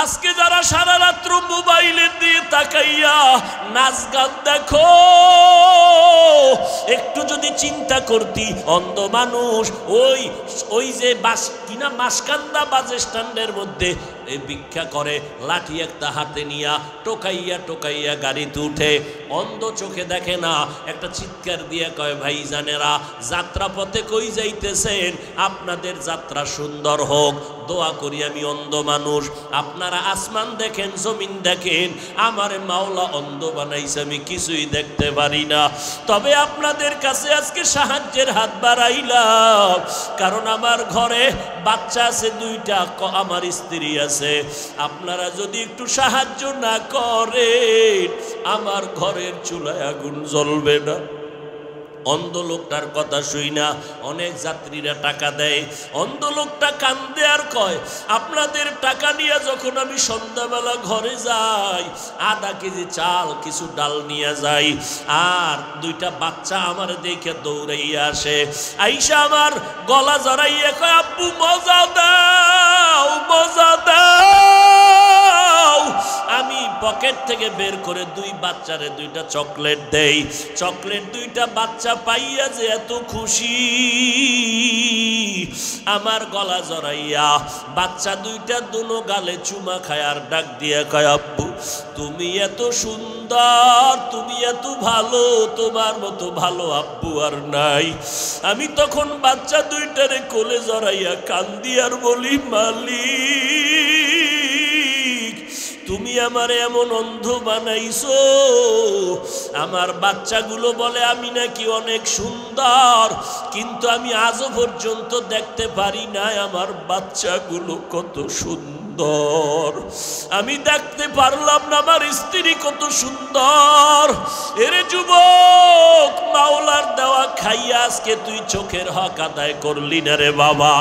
আজকে যারা সারা রাত্র মোবাইলের দিয়ে তাকাইয়া নাচ গান দেখো, একটু যদি চিন্তা করতি অন্ধ মানুষ ওই যে বাস কিনা মাসকান্দা বাস স্ট্যান্ডের মধ্যে ভিক্ষা করে, লাঠি একটা হাতে নিয়া টোকাইয়া টোকাইয়া গাড়িতে উঠে, অন্ধ চোখে দেখে না, একটা চিৎকার দিয়ে কয় ভাই জানেরা যাত্রা পথে কই যাইতেছেন, আপনাদের যাত্রা সুন্দর হোক, দোয়া করি। আমি অন্ধ মানুষ, আপনারা আসমান দেখেন জমিন দেখেন, আমার মাওলা অন্ধ বানাইছে, আমি কিছুই দেখতে পারি না, তবে আপনাদের কাছে আজকে সাহায্যের হাত বাড়াইলাম, কারণ আমার ঘরে বাচ্চা আছে দুইটা, আমার স্ত্রী আছে, আপনারা যদি একটু সাহায্য না করেন আমার ঘরের চুলায় আগুন জ্বলবে না। অন্ধ লোকটার কথা শুই না অনেক যাত্রীরা টাকা দেয়, অন্ধ লোকটা কান্দে আর কয় আপনাদের টাকা নিয়ে যখন আমি সন্ধ্যাবেলা ঘরে যাই, আধা কেজি চাল কিছু ডাল নিয়ে যাই, আর দুইটা বাচ্চা আমার দেখে দৌড়াইয়া আসে, আইসা আমার গলা জড়াইয়া কয় আব্বু মজা দাও মজা দাও। আমি পকেট থেকে বের করে দুই বাচ্চারে দুইটা চকলেট দেই, চকলেট দুইটা বাচ্চা পাইয়া যে এত খুশি, আমার গলা জড়াইয়া বাচ্চা দুইটা দুনো গালে চুমা খায় আর ডাক দিয়ে কয় আব্বু তুমি এত সুন্দর, তুমি এত ভালো, তোমার মতো ভালো আব্বু আর নাই। আমি তখন বাচ্চা দুইটারে কোলে জড়াইয়া কান্দি আর বলি মালিক তুমি আমারে এমন অন্ধ বানাইছো, আমার বাচ্চাগুলো বলে আমি নাকি অনেক সুন্দর, কিন্তু আমি আজও পর্যন্ত দেখতে পারি না আমার বাচ্চাগুলো কত সুন্দর, আমি দেখতে পারলাম না আমার স্ত্রী কত সুন্দর। এরে যুবক, মাওলার দেওয়া খাইয়া আজকে তুই চোখের হক আদায় করলি না রে বাবা।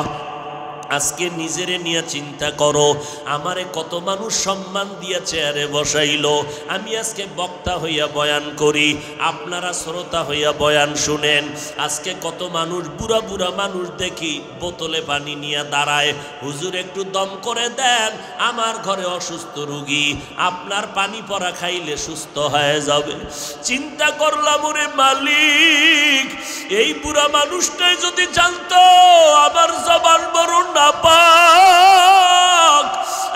আজকে নিজেরে নিয়ে চিন্তা করো, আমারে কত মানুষ সম্মান দিয়ে চেয়ারে বসাইলো, আমি আজকে বক্তা হইয়া বয়ান করি, আপনারা শ্রোতা হইয়া বয়ান শুনেন। আজকে কত মানুষ, বুড়া বুড়া মানুষ দেখি বোতলে পানি নিয়ে দাঁড়ায়, হুজুর একটু দম করে দেন, আমার ঘরে অসুস্থ রোগী, আপনার পানি পড়া খাইলে সুস্থ হয়ে যাবে। চিন্তা করলাম ওরে মালিক, এই বুড়া মানুষটাই যদি জানতো আমার জবান বড় নাপাক,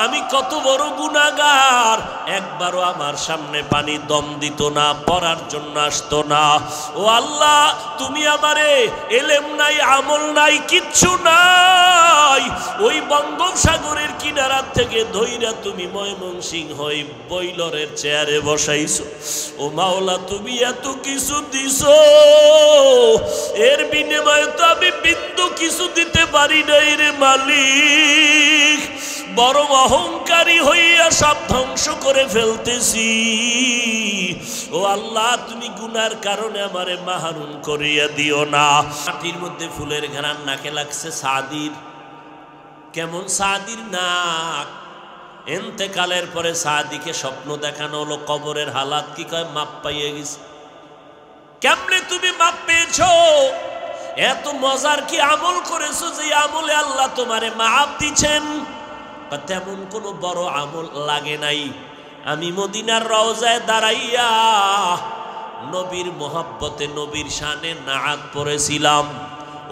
আমি কত বড় গুনাহগার, একবারও আমার সামনে পানি দম দিত না, পড়ার জন্য আসতো না। ও আল্লাহ, তুমি আমারে এলেম নাই, আমল নাই, কিচ্ছু নাই, ওই বঙ্গোপসাগরের কিনারার থেকে ধইরা তুমি ময়মনসিংহ হই বইলরের চেয়ারে বসাইছো। ও মাওলা, তুমি এত কিছু দিছো, এর বিনিময়ে তো আমি বিন্দু কিছু দিতে পারি নাই রে মালিক, বড় অহংকারী হইয়া সব ধ্বংস করে ফেলতেছি। ও আল্লাহ, তুমি গুনার কারণে আমারে মাহরুম করিয়া দিও না। মাটির মধ্যে ফুলের ঘ্রাণ নাকে লাগছে সাদির, কেমন সাদির নাক। এন্তেকালের পরে সাদিকে স্বপ্ন দেখানো হলো, কবরের হালাত কি কয় মাপ পাইয়ে গেছে। কেমনে তুমি মাপ পেয়েছো? এত মজার কি আমল করেছো যে আমলে আল্লাহ তোমারে মাপ দিচ্ছেন? তেমন কোনো বড় আমল লাগে নাই। আমি মদিনার রওজায় দাঁড়াইয়া নবীর মোহাব্বতে, নবীর শানে নাআত পড়েছিলাম,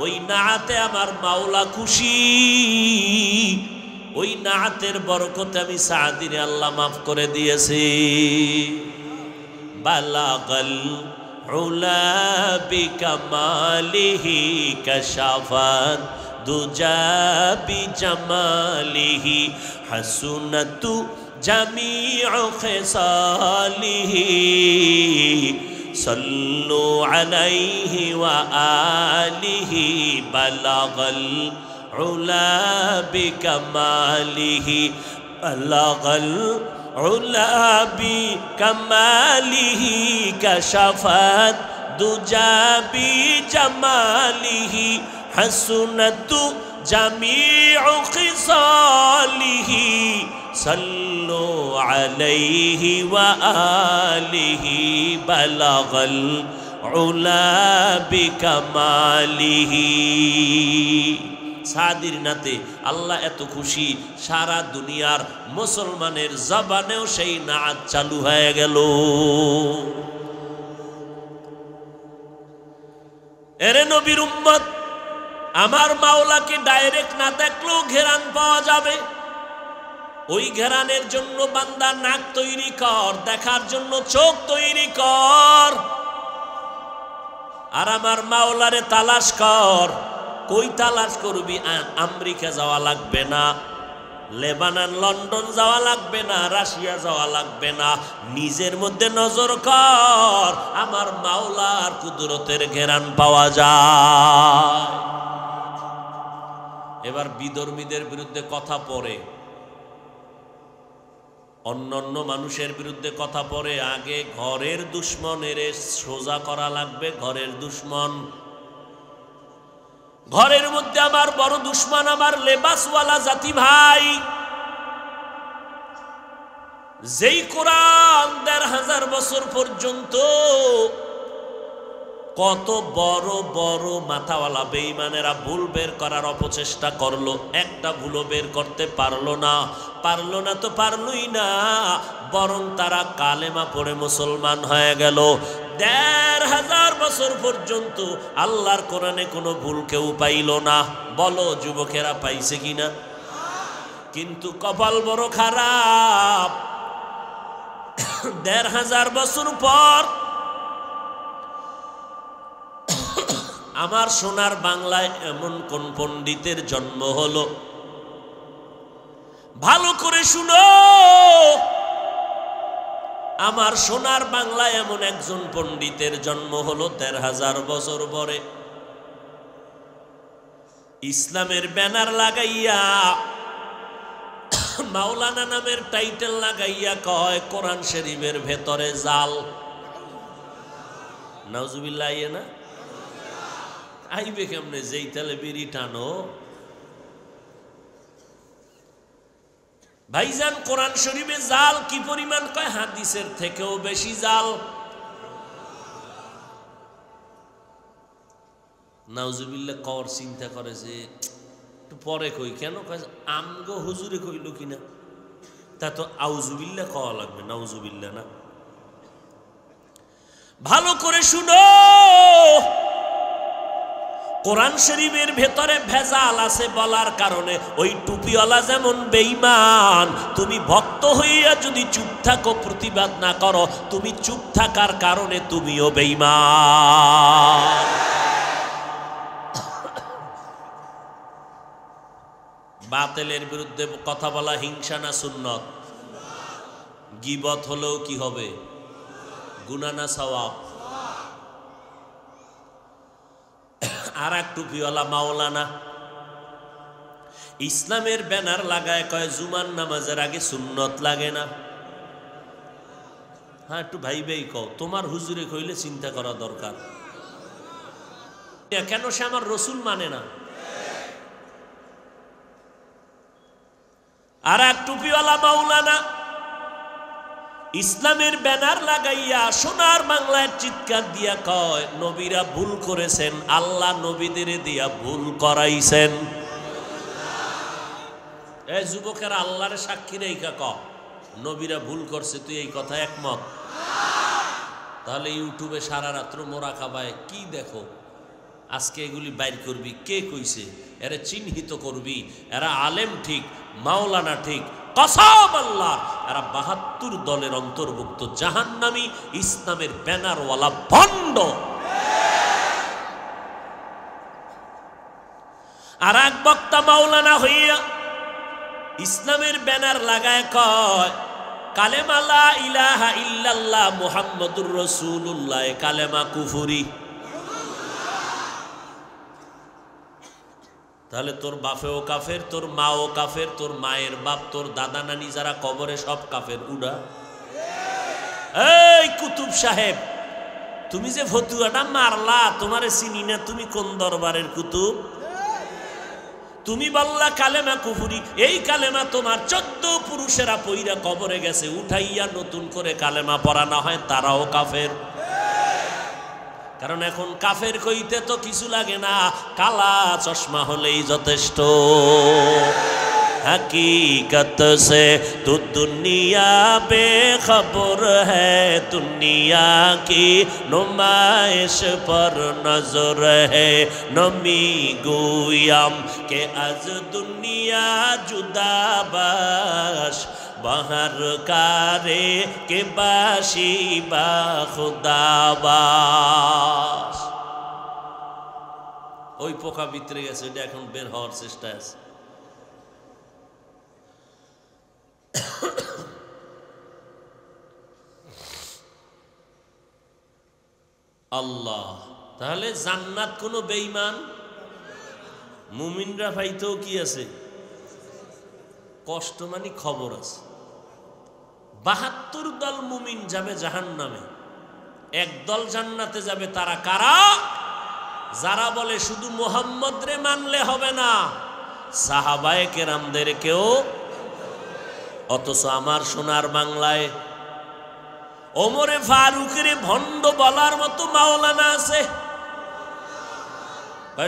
ওই নাআতে আমার মাওলা খুশি, ওই নাআতের বরকতে আমি সাদিরে আল্লাহ মাফ করে দিয়েছি। বালাগাল উলা বিকামালিহি কাশাফাত দুজা বিজামালিহি হাসুনাতু জামিউ খিসালিহি সাল্লু আলাইহি ওয়া আলিহি বালাগাল উলা বিকামালিহি বালাগাল উলা বিকামালিহি কাশাফাত দুজা বিজামালিহি হাসুনাতু জামিউ খিসালিহি সাল্লু আলাইহি ওয়া আলিহি বালাগাল উলা বিকামালিহি। সাদির নাতে আল্লাহ এত খুশি, সারা দুনিয়ার মুসলমানের জবানেও সেই নাচ চালু হয়ে গেল। এরে নবীর উম্মত, আমার মাওলাকে ডাইরেক্ট না দেখলেও ঘেরান পাওয়া যাবে। ওই ঘেরানের জন্য বান্দা নাক তৈরি কর, দেখার জন্য চোখ তৈরি কর। আর আমার মাওলারে তালাশ কর। কই তালাশ করবি? আমেরিকা যাওয়া লাগবে না, লেবানন লন্ডন যাওয়া লাগবে না, রাশিয়া যাওয়া লাগবে না, নিজের মধ্যে নজর কর, আমার মাওলার কুদরতের ঘেরান পাওয়া যায়। এবার বিধর্মীদের বিরুদ্ধে কথা পড়ে, অন্যান্য মানুষের বিরুদ্ধে কথা পড়ে, আগে ঘরের দুশ্মনের সোজা করা লাগবে। ঘরের দুশ্মন, ঘরের মধ্যে আমার বড় দুশ্মন আমার লেবাসওয়ালা জাতি ভাই। যেই কোরআন ১৫০০ বছর পর্যন্ত কত বড় বড় মাথাওয়ালা বেঈমানেরা ভুল বের করার অপচেষ্টা করলো, একটা ভুলও বের করতে পারলো না। পারলো না তো পারলই না, বরং তারা কালেমা পড়ে মুসলমান হয়ে গেল। ১৫০০ বছর পর্যন্ত আল্লাহর কোরআনে কোনো ভুল কেউ পাইল না। বলো যুবকেরা পাইছে কিনা? কিন্তু কপাল বড় খারাপ, ১৫০০ বছর পর আমার সোনার বাংলায় এমন কোন পণ্ডিতের জন্ম হলো? ভালো করে শুনো, আমার সোনার বাংলায় এমন একজন পণ্ডিতের জন্ম হলো ১৫০০ বছর পরে। ইসলামের ব্যানার লাগাইয়া, মাওলানা নামের টাইটেল লাগাইয়া কয় কোরআন শরীফের ভেতরে জাল। নাউজুবিল্লাহ। না আইবে কেমনে? যেই তালে বিড়ি টানো ভাইজান, কোরআন শরীফে জাল কি পরিমাণ কয়? হাদিসের থেকেও বেশি জাল। নাউজুবিল্লাহ কর চিন্তা করে যে একটু পরে কই, কেন কয় আমগো হুজুরে কইল কিনা, তা তো আউজুবিল্লাহ কওয়া লাগবে, নাউজুবিল্লাহ না। ভালো করে শুনো, কোরআন শরীফের ভেতরে ভেজাল আছে বলার কারণে ওই টুপিওয়ালা যেমন বেঈমান, তুমি ভক্ত হইয়া যদি চুপ থাকো, প্রতিবাদ না করো, তুমি চুপ থাকার কারণে তুমিও বেঈমান। বাতিলের বিরুদ্ধে কথা বলা হিংসা না সুন্নত? গীবত হলেও কি হবে? গুনাহ না সওয়াব? আর এক টুপিওয়ালা মাওলানা ইসলামের ব্যানার লাগায় কয় জুমার নামাজের আগে সুন্নত লাগে না। হ্যাঁ, একটু ভাইবেই কও, তোমার হুজুরে কইলে চিন্তা করা দরকার। কেন সে আমার রসুল মানে না? আর এক টুপিওয়ালা মাওলানা ইসলামের ব্যানার লাগাইয়া সোনার বাংলায় চিৎকার দিয়া কয় নবীরা ভুল করেছেন, আল্লাহ নবীদের দিয়া ভুল করাইছেন। এই যুবকেরা আল্লাহর সাক্ষী রেখা ক নবীরা ভুল করছে, তুই এই কথা একমত? তাহলে ইউটিউবে সারা রাত্র মোরা খাবায় কি দেখো, আজকে এগুলি বাইর করবি, কে কইছে, এরা চিহ্নিত করবি, এরা আলেম ঠিক, মাওলানা ঠিক, কসম আল্লাহ এরা ৭২ দলের অন্তর্ভুক্ত জাহান্নামী ইসলামের ব্যানারওয়ালা ভণ্ড। আর এক বক্তা মাওলানা হইয়া ইসলামের ব্যানার লাগায় কয় কালেমা লা ইলাহা ইল্লাল্লাহ মুহাম্মাদুর রাসূলুল্লাহ, কালেমা কুফরি। তাহলে তোর বাপেও কাফের, তোর মাও কাফের, তোর মায়ের বাপ, তোর দাদা নানি যারা কবরে সব কাফের। উড়া এই কুতুব সাহেব, তুমি যে ফতুয়াটা মারলা, তোমারে চিনি না, তুমি কোন দরবারের কুতুব? তুমি বললা কালেমা কুফরি, এই কালেমা তোমার 14 পুরুষেরা পইরা কবরে গেছে, উঠাইয়া নতুন করে কালেমা পড়ানো হয়, তারাও কাফের। কারণ এখন কাফের কইতে তো কিছু লাগে না, কালা চশমা হলেই যথেষ্ট। हकीकत से तू दुनिया बेखबर है, दुनिया की नुमाइश पर नजर है। नमी गुयाम के आज दुनिया जुदा बाश, बाहर कारे के बाशी बा खुदाबाश। ওই পোকা ভিতরে গেছে, এটা এখন বের হওয়ার চেষ্টা আছে। আল্লাহ, তাহলে জান্নাত কোনো বেঈমান মুমিনরা পাইতেও কি আছে? কষ্ট মানে খবর আছে। 72 দল মুমিন যাবে জাহান্নামে, এক দল জান্নাতে যাবে। তারা কারা? যারা বলে শুধু মুহাম্মদ রে মানলে হবে না, সাহাবায়ে কেরামদেরকেও। অথচ আমার সোনার বাংলায় ওমরে ফারুকের ভণ্ড বলার মতো মাওলানা আছে।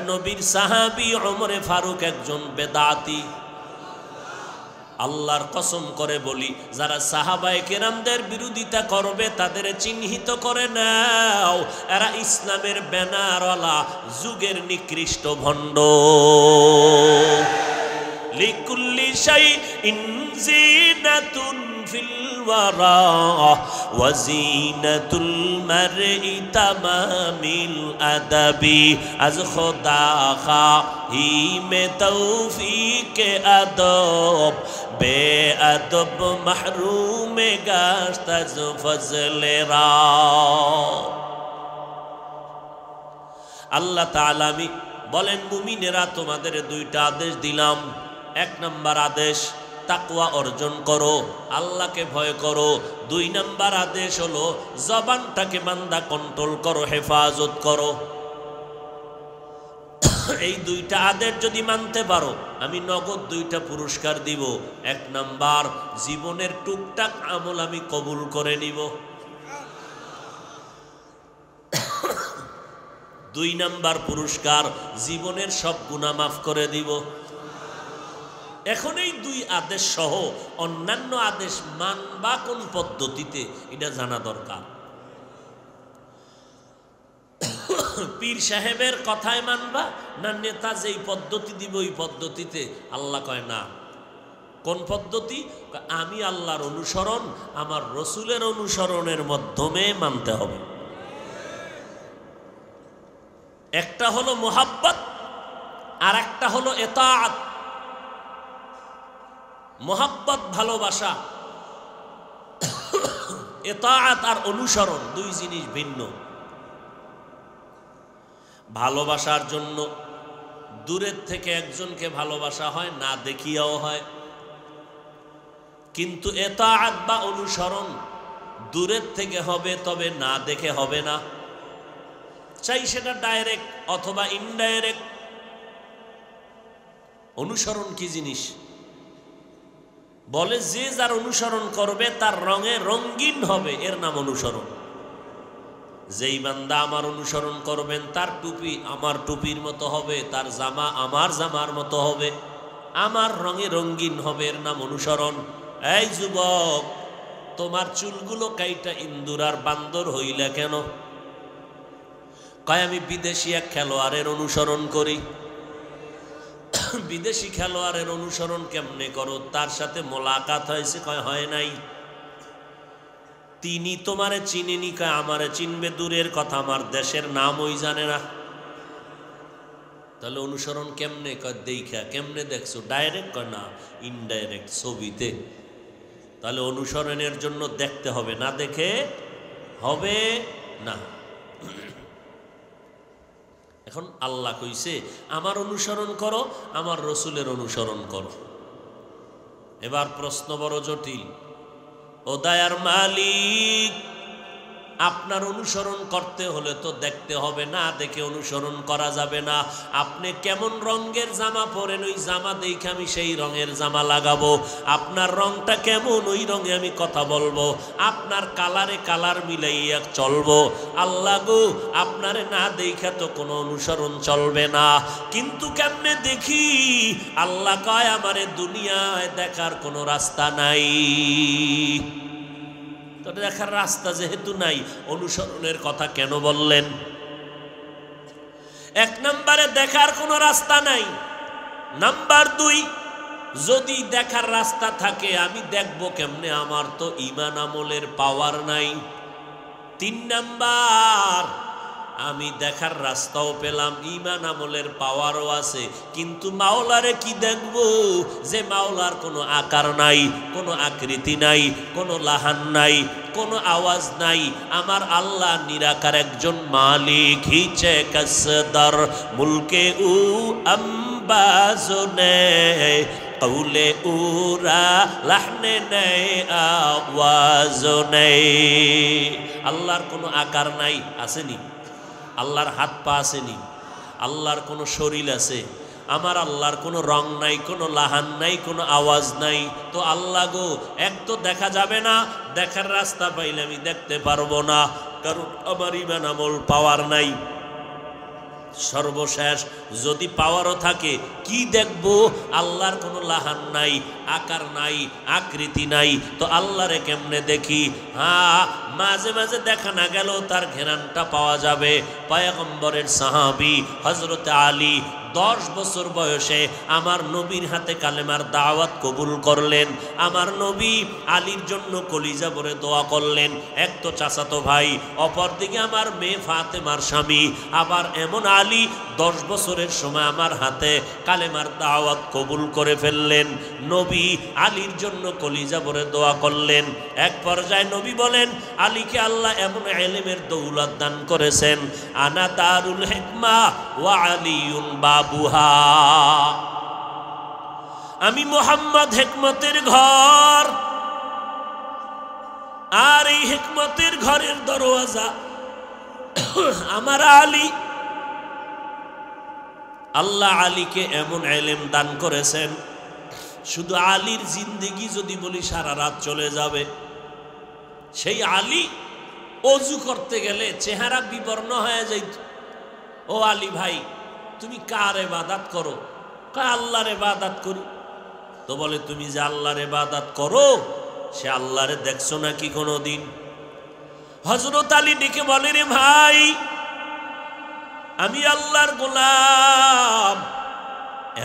নবীর সাহাবী ওমরে ফারুক একজন বেদাতি। আল্লাহর কসম করে বলি, যারা সাহাবায়ে কেরামদের বিরোধিতা করবে তাদের চিহ্নিত করে নাও, এরা ইসলামের ব্যানারওয়ালা যুগের নিকৃষ্ট ভণ্ড। লিকুল্লি শাইইন জিনাতুন ফিল ওয়ারা ওয়া জিনাতুল মারই তামামিল আদাবি। আজ খোদা খাহিমে তৌফিকে আদব, বেআদব মাহরুমে গাশত আজ ফজলে রা। আল্লাহ তাআলা বলেন, মুমিনেরা তোমাদের দুইটা আদেশ দিলাম। এক নম্বর আদেশ তাকওয়া অর্জন করো, আল্লাহকে ভয় করো। 2 নম্বর আদেশ হলো জবানটাকে বান্দা কন্ট্রোল করো, হেফাজত করো। এই 2টা আদেশ যদি মানতে পারো, আমি নগদ 2টা পুরস্কার দিব। 1 নম্বর, জীবনের টুকটাক আমল আমি কবুল করে নিব। 2 নম্বর পুরস্কার, জীবনের সব গুনাহ মাফ করে দিব। এখন এই 2 আদেশ সহ অন্যান্য আদেশ মানবা কোন পদ্ধতিতে, এটা জানা দরকার। পীর সাহেবের কথায় মানবা না নেতা যেই পদ্ধতি দিব ওই পদ্ধতিতে? আল্লাহ কয় না। কোন পদ্ধতি? আমি আল্লাহর অনুসরণ আমার রসুলের অনুসরণের মাধ্যমে মানতে হবে। একটা হলো মুহাব্বত আর একটা হলো ইতাআত। মুহাব্বত ভালোবাসা, ইতাআত আর অনুসরণ 2 জিনিস ভিন্ন। ভালোবাসার জন্য দূরের থেকে একজনকে ভালোবাসা হয়, না দেখিয়াও হয়। কিন্তু ইতাআত বা অনুসরণ দূরের থেকে হবে, তবে না দেখে হবে না। চাই সেটা ডাইরেক্ট অথবা ইনডাইরেক্ট। অনুসরণ কি জিনিস? বলে যে যার অনুসরণ করবে তার রঙে রঙিন হবে, এর নাম অনুসরণ। যেই বান্দা আমার অনুসরণ করবেন তার টুপি আমার টুপির মতো হবে, তার জামা আমার জামার মতো হবে, আমার রঙে রঙিন হবে, এর নাম অনুসরণ। এই যুবক, তোমার চুলগুলো কাইটা ইন্দুর আর বান্দর হইলা কেন? কয় আমি বিদেশি এক খেলোয়াড়ের অনুসরণ করি। বিদেশি খেলোয়াড়ের অনুসরণ কেমনে করো? তার সাথে মোলাকাত হয়েছে? কয় হয় নাই। তিনি তোমারে চিনেনি? কয় আমারে চিনবে দূরের কথা, আমার দেশের নাম ওই জানে না। তাহলে অনুসরণ কেমনে? কয় দেখা। কেমনে দেখছো? ডাইরেক্ট? কয় না, ইনডাইরেক্ট, ছবিতে। তাহলে অনুসরণের জন্য দেখতে হবে, না দেখে হবে না। এখন আল্লাহ কইছে আমার অনুসরণ করো, আমার রসুলের অনুসরণ করো। এবার প্রশ্ন বড় জটিল। ও দয়ার মালিক, আপনার অনুসরণ করতে হলে তো দেখতে হবে, না দেখে অনুসরণ করা যাবে না। আপনি কেমন রঙের জামা পরেন, ওই জামা দেখে আমি সেই রঙের জামা লাগাবো। আপনার রংটা কেমন, ওই রঙে আমি কথা বলবো। আপনার কালারে কালার মিলাইয়া চলবো। আল্লাহ গো, আপনারে না দেখে তো কোনো অনুসরণ চলবে না। কিন্তু কেমনে দেখি? আল্লাহ কয়, আমারে দুনিয়ায় দেখার কোনো রাস্তা নাই। তো দেখার রাস্তা যেহেতু নাই, অনুসরণের কথা কেন বললেন? এক নম্বরে দেখার কোনো রাস্তা নাই। নাম্বার দুই, যদি দেখার রাস্তা থাকে আমি দেখবো কেমনে? আমার তো ঈমান আমলের পাওয়ার নাই। তিন নাম্বার, আমি দেখার রাস্তাও পেলাম, ঈমান আমলের পাওয়ারও আছে, কিন্তু মাওলারে কি দেখব যে মাওলার কোনো আকার নাই, কোনো আকৃতি নাই, কোনো লাহান নাই, কোনো আওয়াজ নাই। আমার আল্লাহ নিরাকার একজন মালিক। হিচে কসদর মুলকে উ আম্বাজনে কৌলে উরা লাহনে নেই আওয়াজ নেই। আল্লাহর কোনো আকার নাই, আসেনি? আল্লাহর হাত পা আসেনি? আল্লাহর কোনো শরীর আছে? আমার আল্লাহর কোনো রং নাই, কোনো লাহান নাই, কোনো আওয়াজ নাই। তো আল্লাহ গো, এক তো দেখা যাবে না, দেখার রাস্তা পাইলে আমি দেখতে পারবো না, কারণ আমার ঈমান আমল পাওয়ার নাই। সর্বশেষ যদি পাওয়ারও থাকে, কি দেখব? আল্লাহর কোনো লাহান নাই, আকার নাই, আকৃতি নাই, তো আল্লাহরে কেমনে দেখি? হ্যাঁ, মাঝে মাঝে দেখা না গেল তার ঘেরানটা পাওয়া যাবে। পয়গম্বরের সাহাবী হযরত আলী 10 বছর বয়সে আমার নবীর হাতে কালেমার দাওয়াত কবুল করলেন। আমার নবী আলীর জন্য কলিজা ভরে দোয়া করলেন। এক তো চাচাতো ভাই, অপরদিকে আমার মেয়ে ফাতেমার স্বামী। আবার এমন আলী 10 বছরের সময় আমার হাতে কালেমার দাওয়াত কবুল করে ফেললেন। নবী আলীর জন্য কলিজা ভরে দোয়া করলেন। এক পর্যায়ে নবী বলেন, আলীকে আল্লাহ এমন ইলমের দৌলত দান করেছেন, আনা দারুল হিকমা ওয়া আলিউন বাবুহা। আমি মুহাম্মদ হিকমতের ঘর, আর এই হিকমতের ঘরের দরওয়াজা আমার আলী। আল্লাহ আলীকে এমন ইলম দান করেছেন, শুধু আলীর জিন্দেগি যদি বলি সারা রাত চলে যাবে। সেই আলী অজু করতে গেলে চেহারা বিবর্ণ হয়ে যাইত। ও আলী ভাই, তুমি কার ইবাদত করো? আল্লাহর ইবাদত করি। তো বলে, তুমি যে আল্লাহর ইবাদত করো, সে আল্লাহরে দেখছো নাকি কোনোদিন? হযরত আলী ডেকে বলে, রে ভাই, আমি আল্লাহর গোলাম,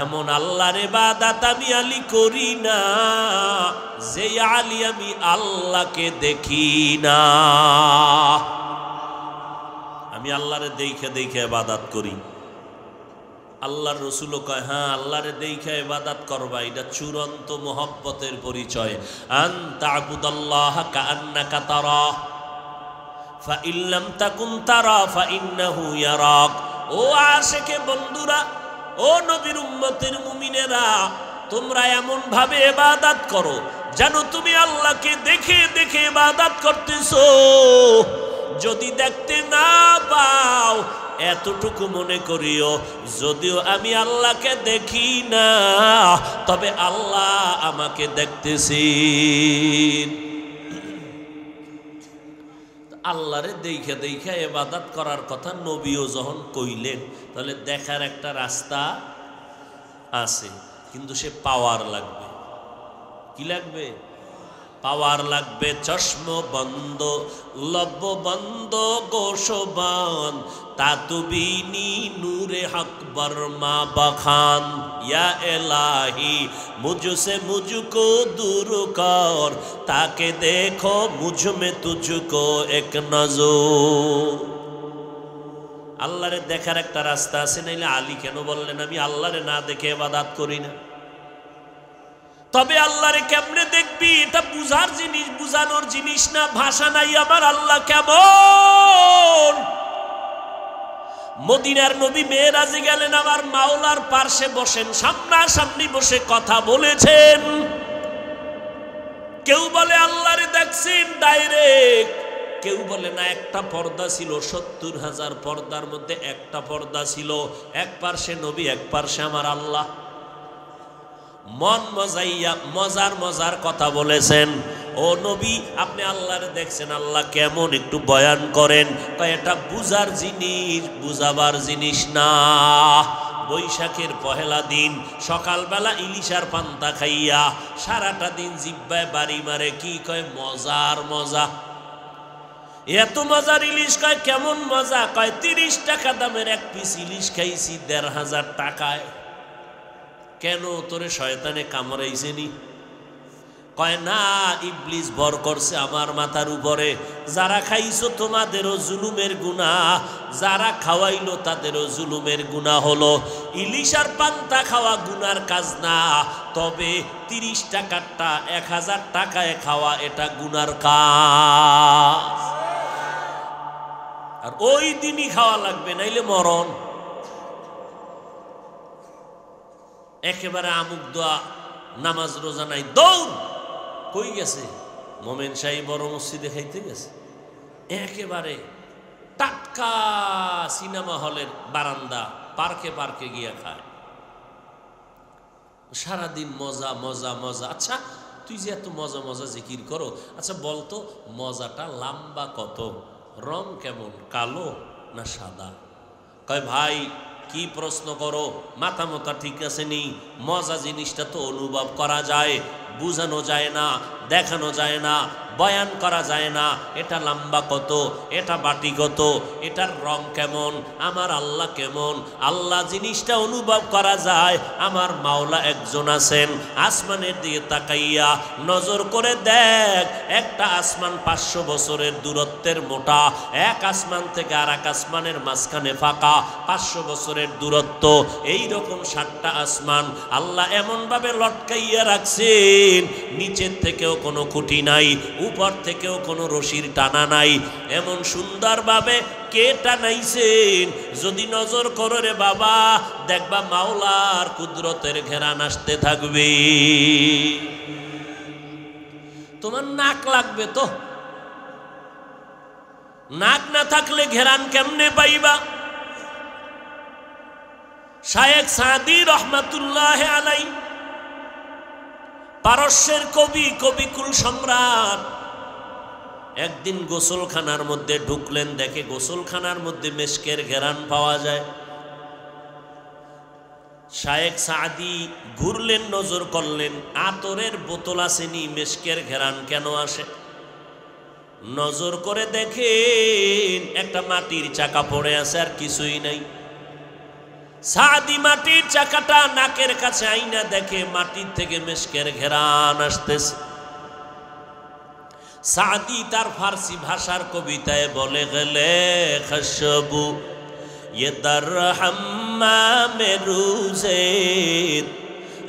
এমন আল্লাহর ইবাদত আমি আলী করি না যে আলী আমি আল্লাহকে দেখি না। আমি আল্লাহরে দেখে দেখে ইবাদত করি। আল্লাহর রাসূলও কয়, হ্যাঁ, আল্লাহরে দেখে ইবাদত করবা, এটা চূড়ান্ত মুহাব্বতের পরিচয়। আন তা'বুদাল্লাহা কাআন্নাকা তারা ফা ইন লাম তাকুন তারা ফা ইন্নাহু ইয়ারাক। ও আশিকে বন্ধুরা, ও নবীর উম্মতের মুমিনেরা, তোমরা এমন ভাবে ইবাদত করো যেন তুমি আল্লাহকে দেখে দেখে ইবাদত করতেছো। যদি দেখতে না পাও, এতটুকু মনে করিও, যদিও আমি আল্লাহকে দেখি না, তবে আল্লাহ আমাকে দেখতেছেন। আল্লাহরে দেখে দেখে ইবাদত করার কথা নবীও যখন কইলেন, তাহলে দেখার একটা রাস্তা আছে, কিন্তু সে পাওয়ার লাগবে। কি লাগবে? পাওয়ার লাগবে। চশম বন্ধ, লব্ব বন্ধ, গোশবান তাতুবিনি নূরে হক বর্মা বখান। ইয়া এলাহি মুঝসে মুঝকো দূর কর, তাকে দেখো মুঝ মে তুঝকো এক নজর। আল্লাহরে দেখার একটা রাস্তা আছে, নাইলে আলী কেন বললেন আমি আল্লাহরে না দেখে ইবাদত করি না? তবে আল্লাহরে কেমনে দেখবি, এটা বুঝার জিনিস, বুঝানোর জিনিস না। ভাষা নাই আমার আল্লাহ কেমন। মদিনার নবী মেরাজে গেলেন, আমার মাওলার পার্শ্বে বসেন, সামনাসামনি বসে কথা বলেছেন। কেউ বলে আল্লাহরে দেখছেন ডাইরেক্ট, কেউ বলে না একটা পর্দা ছিল, ৭০,০০০ পর্দার মধ্যে একটা পর্দা ছিল, এক পার্শ্বে নবী এক পার্শ্বে আমার আল্লাহ। মন মজাইয়া মজার মজার কথা বলেছেন। ও নবী, আপনি আল্লাহর দেখছেন, আল্লাহ কেমন একটু বয়ান করেন। এটা বুঝার জিনিস, বুঝাবার জিনিস না। বৈশাখের পহেলা দিন সকালবেলা ইলিশার পান্তা খাইয়া সারাটা দিন জিব্বায় বাড়ি মারে, কি কয় মজার মজা। এত মজার ইলিশ, কয় কেমন মজা, কয় ৩০ টাকা দামের এক পিস ইলিশ খাইছি ১৫০০ টাকায়। কেন, তোরে শয়তানে কামড়াইছে নি? কয় না, ইবলিস ভর করছে আমার মাথার উপরে। যারা খাইছো তোমাদেরও জুলুমের গুনাহ, যারা খাওয়াইলো তাদেরও জুলুমের গুনাহ হলো। ইলিশার পান্তা খাওয়া গুনার কাজ না, তবে ৩০ টাকারটা ১০০০ টাকায় খাওয়া এটা গুনার কাজ। আর ওই দিনই খাওয়া লাগবে, নাইলে মরণ। একেবারে আমুক দোয়া, নামাজ রোজা নাই, দৌড়। কই গেছে? মোমেন শাহী বড় মসজিদে খাইতে গেছে। একেবারে টাটকা সিনেমা হলের বারান্দা, পার্কে পার্কে গিয়া খায়। সারাদিন মজা মজা মজা। আচ্ছা, তুই যে এত মজা মজা জিকির করো, আচ্ছা বলতো মজাটা লম্বা কত, রং কেমন, কালো না সাদা? কয় ভাই কি প্রশ্ন করো, মাথা মতা ঠিক আছে নি? মজা জিনিসটা তো অনুভব করা যায়, বুঝানো যায় না, দেখানো যায় না, বয়ান করা যায় না। এটা লম্বা কত, এটা বাটি কত, এটার রং কেমন, আমার আল্লাহ কেমন, আল্লাহ জিনিসটা অনুভব করা যায়। আমার মাওলা একজন আছেন। আসমানের দিকে তাকাইয়া নজর করে দেখ, একটা আসমান ৫০০ বছরের দূরত্বের মোটা, এক আসমান থেকে আর এক আসমানের মাঝখানে ফাঁকা ৫০০ বছরের দূরত্ব। এই রকম ৭টা আসমান আল্লাহ এমনভাবে লটকাইয়া রাখছেন, নিচের থেকেও কোনো খুঁটি নাই, উপর থেকেও কোনো রশির টানা নাই। এমন সুন্দরভাবে কে টানাইছেন, যদি নজর করো রে বাবা, দেখবা মাওলার কুদরতের ঘেরান আসতে থাকবে। তোমার নাক লাগবে তো, নাক না থাকলে ঘেরান কেমনে পাইবা? শায়েখ সাদি রহমাতুল্লাহ আলাইহি, পারস্যের কবি, কবিকুল সম্রাট, একদিন গোসলখানার মধ্যে ঢুকলেন, দেখে গোসলখানার মধ্যে মেশকের ঘেরান পাওয়া যায়। শায়েখ সাদি ঘুরলেন, নজর করলেন, আতরের বোতল আসেনি, মেশকের ঘেরান কেন আসে? নজর করে দেখেন একটা মাটির চাকা পড়ে আছে, আর কিছুই নাই। সাদি মাটির চাকাটা নাকের কাছে আইনা দেখে মাটির থেকে মেশকের ঘেরান আসতেছে। সাদি তার ফার্সি ভাষার কবিতায় বলে গেলে খশবু ये दर हम्माम रूज़े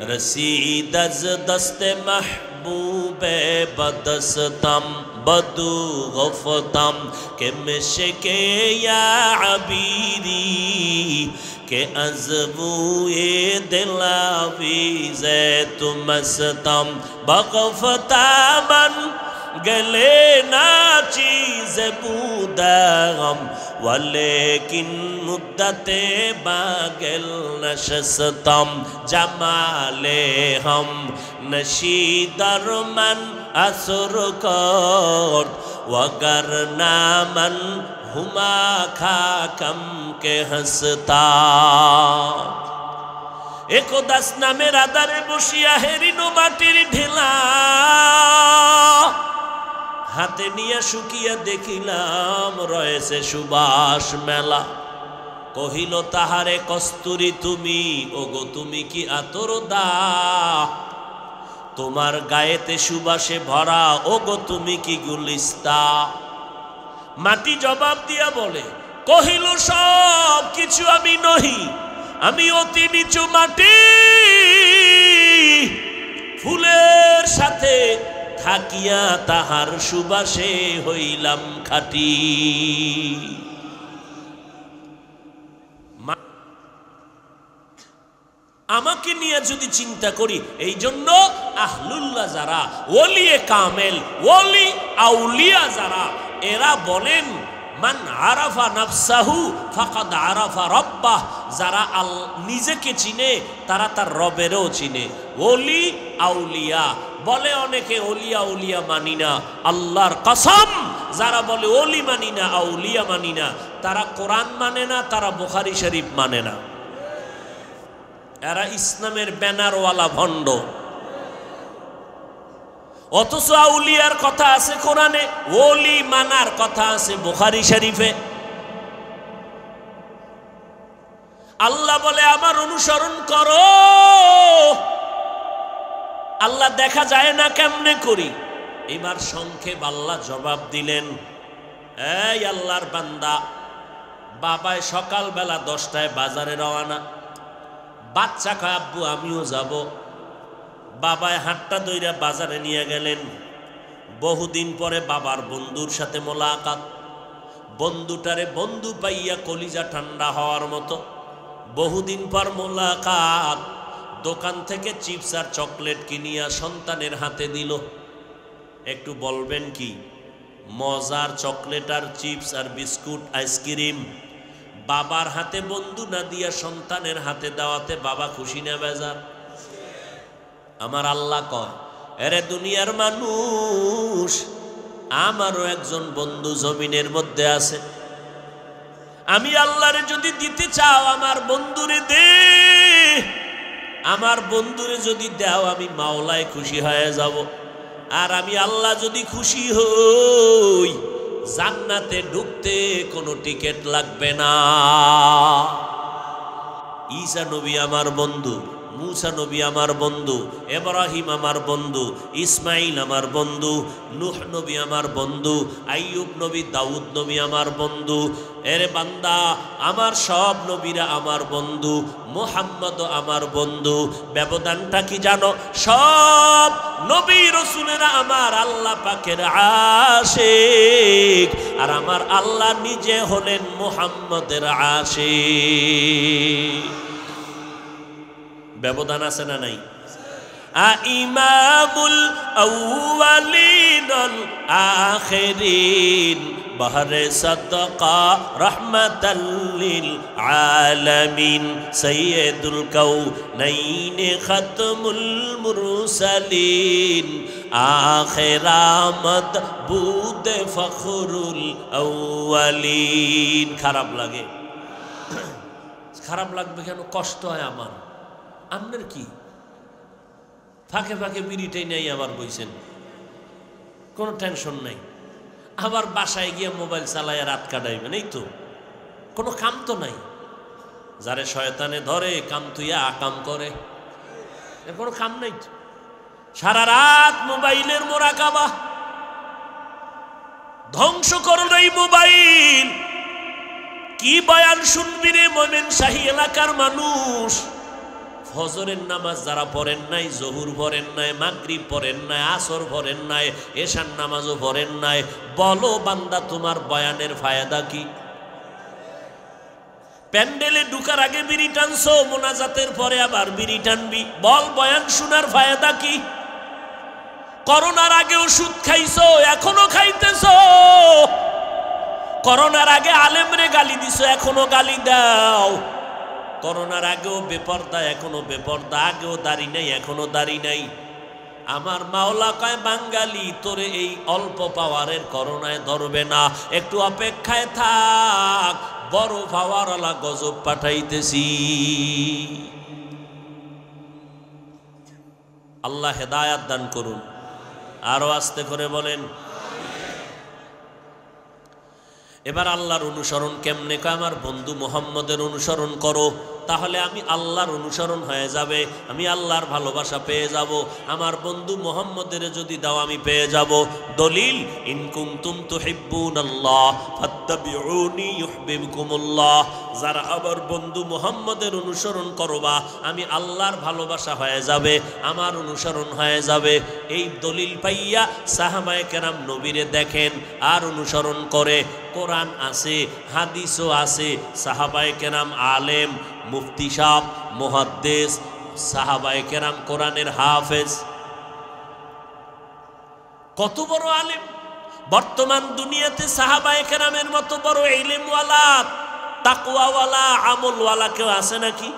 रसीद अज दस्त महबूबे बदस्तम बदू गफ्तम के मिशके या अबीरी के अज़बूए दिलावीज़े तुमस्तम बगफ्तामन गले ना चीज़ बूदगम वलेकिन मुद्दते बागल नशस्तम जमाले हम नशीदर मन असुर कोट वगर नामन हुमा खाकम के हंसता। एको दास नामे रादारे बसिया हेरिनो माटिर ढेला हाथे निया शुकिया देखिलाम रयेছে सुबास मेला। कहिल ताहारे कस्तूरी तुमी ओगो तुमी कि आतोर दा तोमार गायेते सुबासे भरा ओगो तुमी कि गुलिस्ता। माटी जवाब दिया बोले कहिल सब किछु आमी नही आमी अति नीचु माटी फुलेर साथे থাকিয়া তাহার সুবাসে হইলাম খাঁটি। আমাকে নিয়ে যদি চিন্তা করি, এই জন্য আহলুল্লাহ যারা, ওলিয়ে কামেল, ওলি আউলিয়া যারা, এরা বলেন মান আরাফা নাফসাহু ফাকাদ আরাফা রাব্বাহ, যারা নিজেকে চিনে তারা তার রবেরও চিনে। ওলি আউলিয়া বলে অনেকে ওলিয়া উলিয়া মানি না, আল্লাহর কসম যারা বলে ওলি মানি না আউলিয়া মানি না, তারা কোরআন মানে না, তারা বুখারী শরীফ মানে না। এরা ইসলামের ব্যানারওয়ালা ভণ্ড। অথচ আউলিয়ার কথা আছে কোরআনে, ওলি মানার কথা আছে বুখারী শরীফে। আল্লাহ বলে আমার অনুসরণ করো। আল্লাহ দেখা যায় না কেমনে করি? এবার সংক্ষেপ আল্লাহ জবাব দিলেন, এই আল্লাহর বান্দা, বাবায় সকালবেলা 10টায় বাজারে রওনা, বাচ্চা কয় আব্বু আমিও যাব। বাবায় হাতটা ধইরা বাজারে নিয়ে গেলেন। বহুদিন পরে বাবার বন্ধুর সাথে মোলাকাত। বন্ধুটারে বন্ধু পাইয়া কলিজা ঠান্ডা হওয়ার মতো। বহুদিন পর মোলাকাত। দোকান থেকে চিপস আর চকলেট কিনিয়া সন্তানের হাতে দিল। একটু বলবেন কি মজার চকলেট আর চিপস আর বিস্কুট আইসক্রিম বাবার হাতে বন্ধু না দিয়া সন্তানের হাতে দেওয়াতে বাবা খুশি না বেজার? আমার আল্লাহ কয়, এরে দুনিয়ার মানুষ, আমারও একজন বন্ধু জমিনের মধ্যে আছে। আমি আল্লাহরে যদি দিতে চাও আমার বন্ধুরে দে, আমার বন্ধুরে যদি দাও আমি মাওলায় খুশি হয়ে যাব। আর আমি আল্লাহ যদি খুশি হই, জান্নাতে ঢুকতে কোনো টিকিট লাগবে না। ঈসা নবী আমার বন্ধু, মুসা নবী আমার বন্ধু, ইব্রাহিম আমার বন্ধু, ইসমাইল আমার বন্ধু, নূহ নবী আমার বন্ধু, আইয়ুব নবী, দাউদ নবী আমার বন্ধু। এরে বান্দা, আমার সব নবীরা আমার বন্ধু, মুহাম্মদ আমার বন্ধু। ব্যবধানটা কি জানো? সব নবী রাসূলেরা আমার আল্লাহ পাকের আশিক, আর আমার আল্লাহ নিজে হলেন মুহাম্মদের আশিক। ব্যবধান আছে না নাই? ইমামুল আউয়ালিন আল আখিরিন বাহরে সাদকা রাহমাতাল লিল আলামিন সাইয়্যিদুল কাউনাইন খাতমুল মুরসালিন আখিরামত বুদে ফখরুল আউয়ালিন। খারাপ লাগে? খারাপ লাগবে কেন? কষ্ট হয় আমার। আপনার কি? ফাঁকে ফাঁকে বিড়িটাই নেই আবার বইছেন, কোনো টেনশন নাই। আবার বাসায় গিয়ে মোবাইল চালায় রাত কাটাইবেন, এই তো, কোনো কাম তো নাই। যারে শয়তানে ধরে কাম তুইয়া আকাম করে, এর কোনো কাম নাই তো। সারা রাত মোবাইলের মোরাকাবা, ধ্বংস করল এই মোবাইল। কি বয়ান শুনবি রে ময়মনসিংহ এলাকার মানুষ? ফজরের নামাজ যারা পড়েন নাই, জহুর পড়েন নাই, মাগরিব পড়েন নাই, আসর পড়েন নাই, এশার নামাজও পড়েন নাই, বলো বান্দা তোমার বয়ানের ফায়দা কি? প্যান্ডেলে ঢুকার আগে বিড়ি টানছো, মোনাজাতের পরে আবার বিড়ি টানবি, বল বয়ান শোনার ফায়দা কি? করোনার আগে ওষুধ খাইছো, এখনো খাইতেছো। করোনার আগে আলেমরে গালি দিছো, এখনো গালি দাও। করোনার আগেও বেপর্দা, এখনো বেপর্দা। আগেও দাড়ি নাই, এখনো দাড়ি নাই। আমার মাওলা কয়, বাঙালি তোরে এই অল্প পাওয়ারের করোনায় ধরবে না, একটু অপেক্ষায় থাক, বড় পাওয়ারওয়ালা গজব পাঠাইতেছি। আল্লাহ হেদায়াত দান করুন। আরো আস্তে করে বলেন। এবার আল্লাহর অনুসরণ কেমনে? আমার বন্ধু মুহাম্মদের অনুসরণ করো, তাহলে আমি আল্লাহর অনুসরণ হয়ে যাবে, আমি আল্লাহর ভালোবাসা পেয়ে যাব। আমার বন্ধু মুহাম্মদের যদি দাও আমি পেয়ে যাব। দলিল, ইন কুনতুম তুহিব্বুনাল্লাহ ফাত্তাবিউনি ইউহিব্বুকুমুল্লাহ। যারা আমার বন্ধু মুহাম্মদের অনুসরণ করবা, আমি আল্লাহর ভালোবাসা হয়ে যাবে, আমার অনুসরণ হয়ে যাবে। এই দলিল পাইয়া সাহাবায়ে কেরাম নবীরে দেখেন আর অনুসরণ করে। কোরআন আছে, হাদিসও আছে। সাহাবায়ে কেরাম আলেম, মুফতি সাহেব, মুহাদ্দিস, সাহাবায়ে কেরাম কোরআনের হাফেজ। কত বড় আলেম! বর্তমান দুনিয়াতে সাহাবায়ে কেরামের মতো বড় ইলমওয়ালা, তাকওয়াওয়ালা, আমলওয়ালা কেউ আছে নাকি?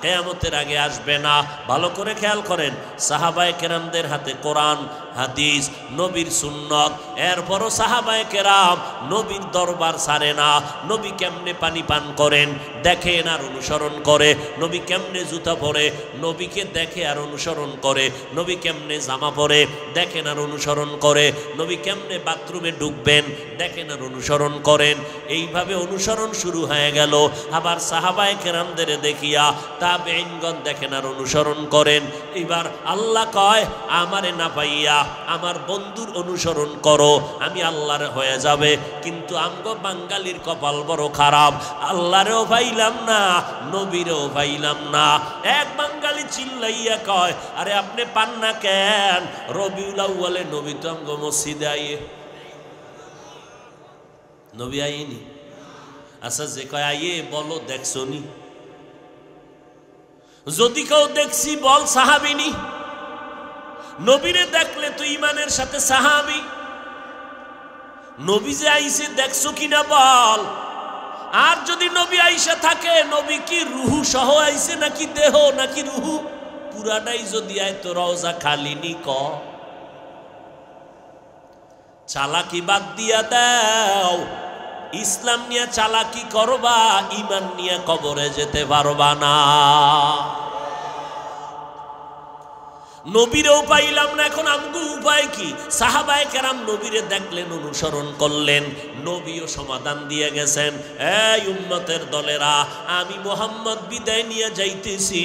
কিয়ামতের আগে আসবে না। ভালো করে খেয়াল করেন, সাহাবায়ে কেরামদের হাতে কোরআন, হাদিস, নবীর সুন্নত, এরপরও সাহাবায়ে কেরাম নবীর দরবার ছাড়ে না। নবী কেমনে পানি পান করেন দেখেন আর অনুসরণ করে, নবী কেমনে জুতা পরে নবীকে দেখে আর অনুসরণ করে, নবী কেমনে জামা পরে দেখেন আর অনুসরণ করে, নবী কেমনে বাথরুমে ঢুকবেন দেখেন আর অনুসরণ করেন। এইভাবে অনুসরণ শুরু হয়ে গেল। আবার সাহাবায়ে কেরামদের দেখিয়া তাবেঈনগণ দেখেন আর অনুসরণ করেন। এবার আল্লাহ কয়, আমারে না পাইয়া আমার বন্ধুর অনুসরণ করো, আমি আল্লাহর হয়ে যাবে। কিন্তু আমগো বাঙালির কপাল বড় খারাপ, আল্লাহরেও পাইলাম না, নবীরেও পাইলাম না। এক বাঙালি চিল্লাইয়া কয়, আরে আপনি পান না কেন? রবিউল আউয়ালে নবী তো আমগো মসজিদে আইয়ে, নবী আইনি। আচ্ছা, যে কয় আইয়ে বলো দেখছো নি? যদি কেউ দেখছি বল সাহাবিনী। নবীরে দেখলে তো ইমানের সাথে সাহাবি। নবী যে আইসে দেখছো কিনা বল। আর যদি নবী আইসা থাকে, নবী কি রুহু সহ আইসে নাকি দেহ নাকি রুহু? পুরাটাই যদি আয় তো রওজা খালিনি ক। চালাকি বাদ দিয়া দাও, ইসলাম নিয়ে চালাকি করবা, ইমান নিয়ে কবরে যেতে পারবা না। নবীরেও পাইলাম না, এখন আমগো উপায় কি? সাহাবায়ে কেরাম নবীরে দেখলেন, অনুসরণ করলেন, নবীও সমাধান দিয়ে গেছেন, এই উম্মতের দলেরা, আমি মুহাম্মদ বিদায় নিয়ে যাইতেছি,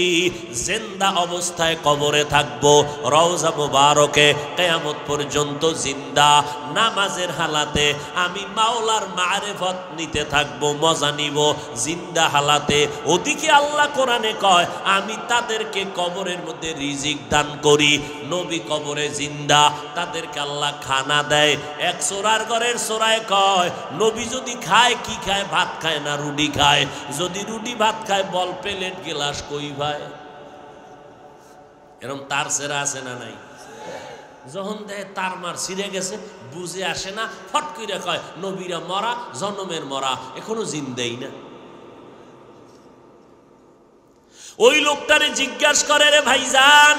জিন্দা অবস্থায় কবরে থাকবো, রওজা মুবারকে কিয়ামত পর্যন্ত জিন্দা, নামাজের হালাতে আমি মাওলার মারিফত নিতে থাকবো, মজা নিব জিন্দা হালাতে। ওদিকে আল্লাহ কোরআনে কয়, আমি তাদেরকে কবরের মধ্যে রিজিক দান করি। নবী কবরে জিন্দা, তাদেরকে আল্লাহ খানা দেয়। এক সোরার ঘরের সোরায় কয়, নবী যদি খায় কি খায়? ভাত খায় না রুটি খায়? যদি রুটি ভাত খায় বল প্লেট গিলাস কই ভাই? এরকম তার সেরা আছে না নাই? যখন দেয় তার মার ছিঁড়ে গেছে, বুঝে আসে না, ফট করে কয় নবীরা মরা, জন্মের মরা, এখনো জিন্দেই না। ওই লোকটারে জিজ্ঞাসা করে, রে ভাইজান,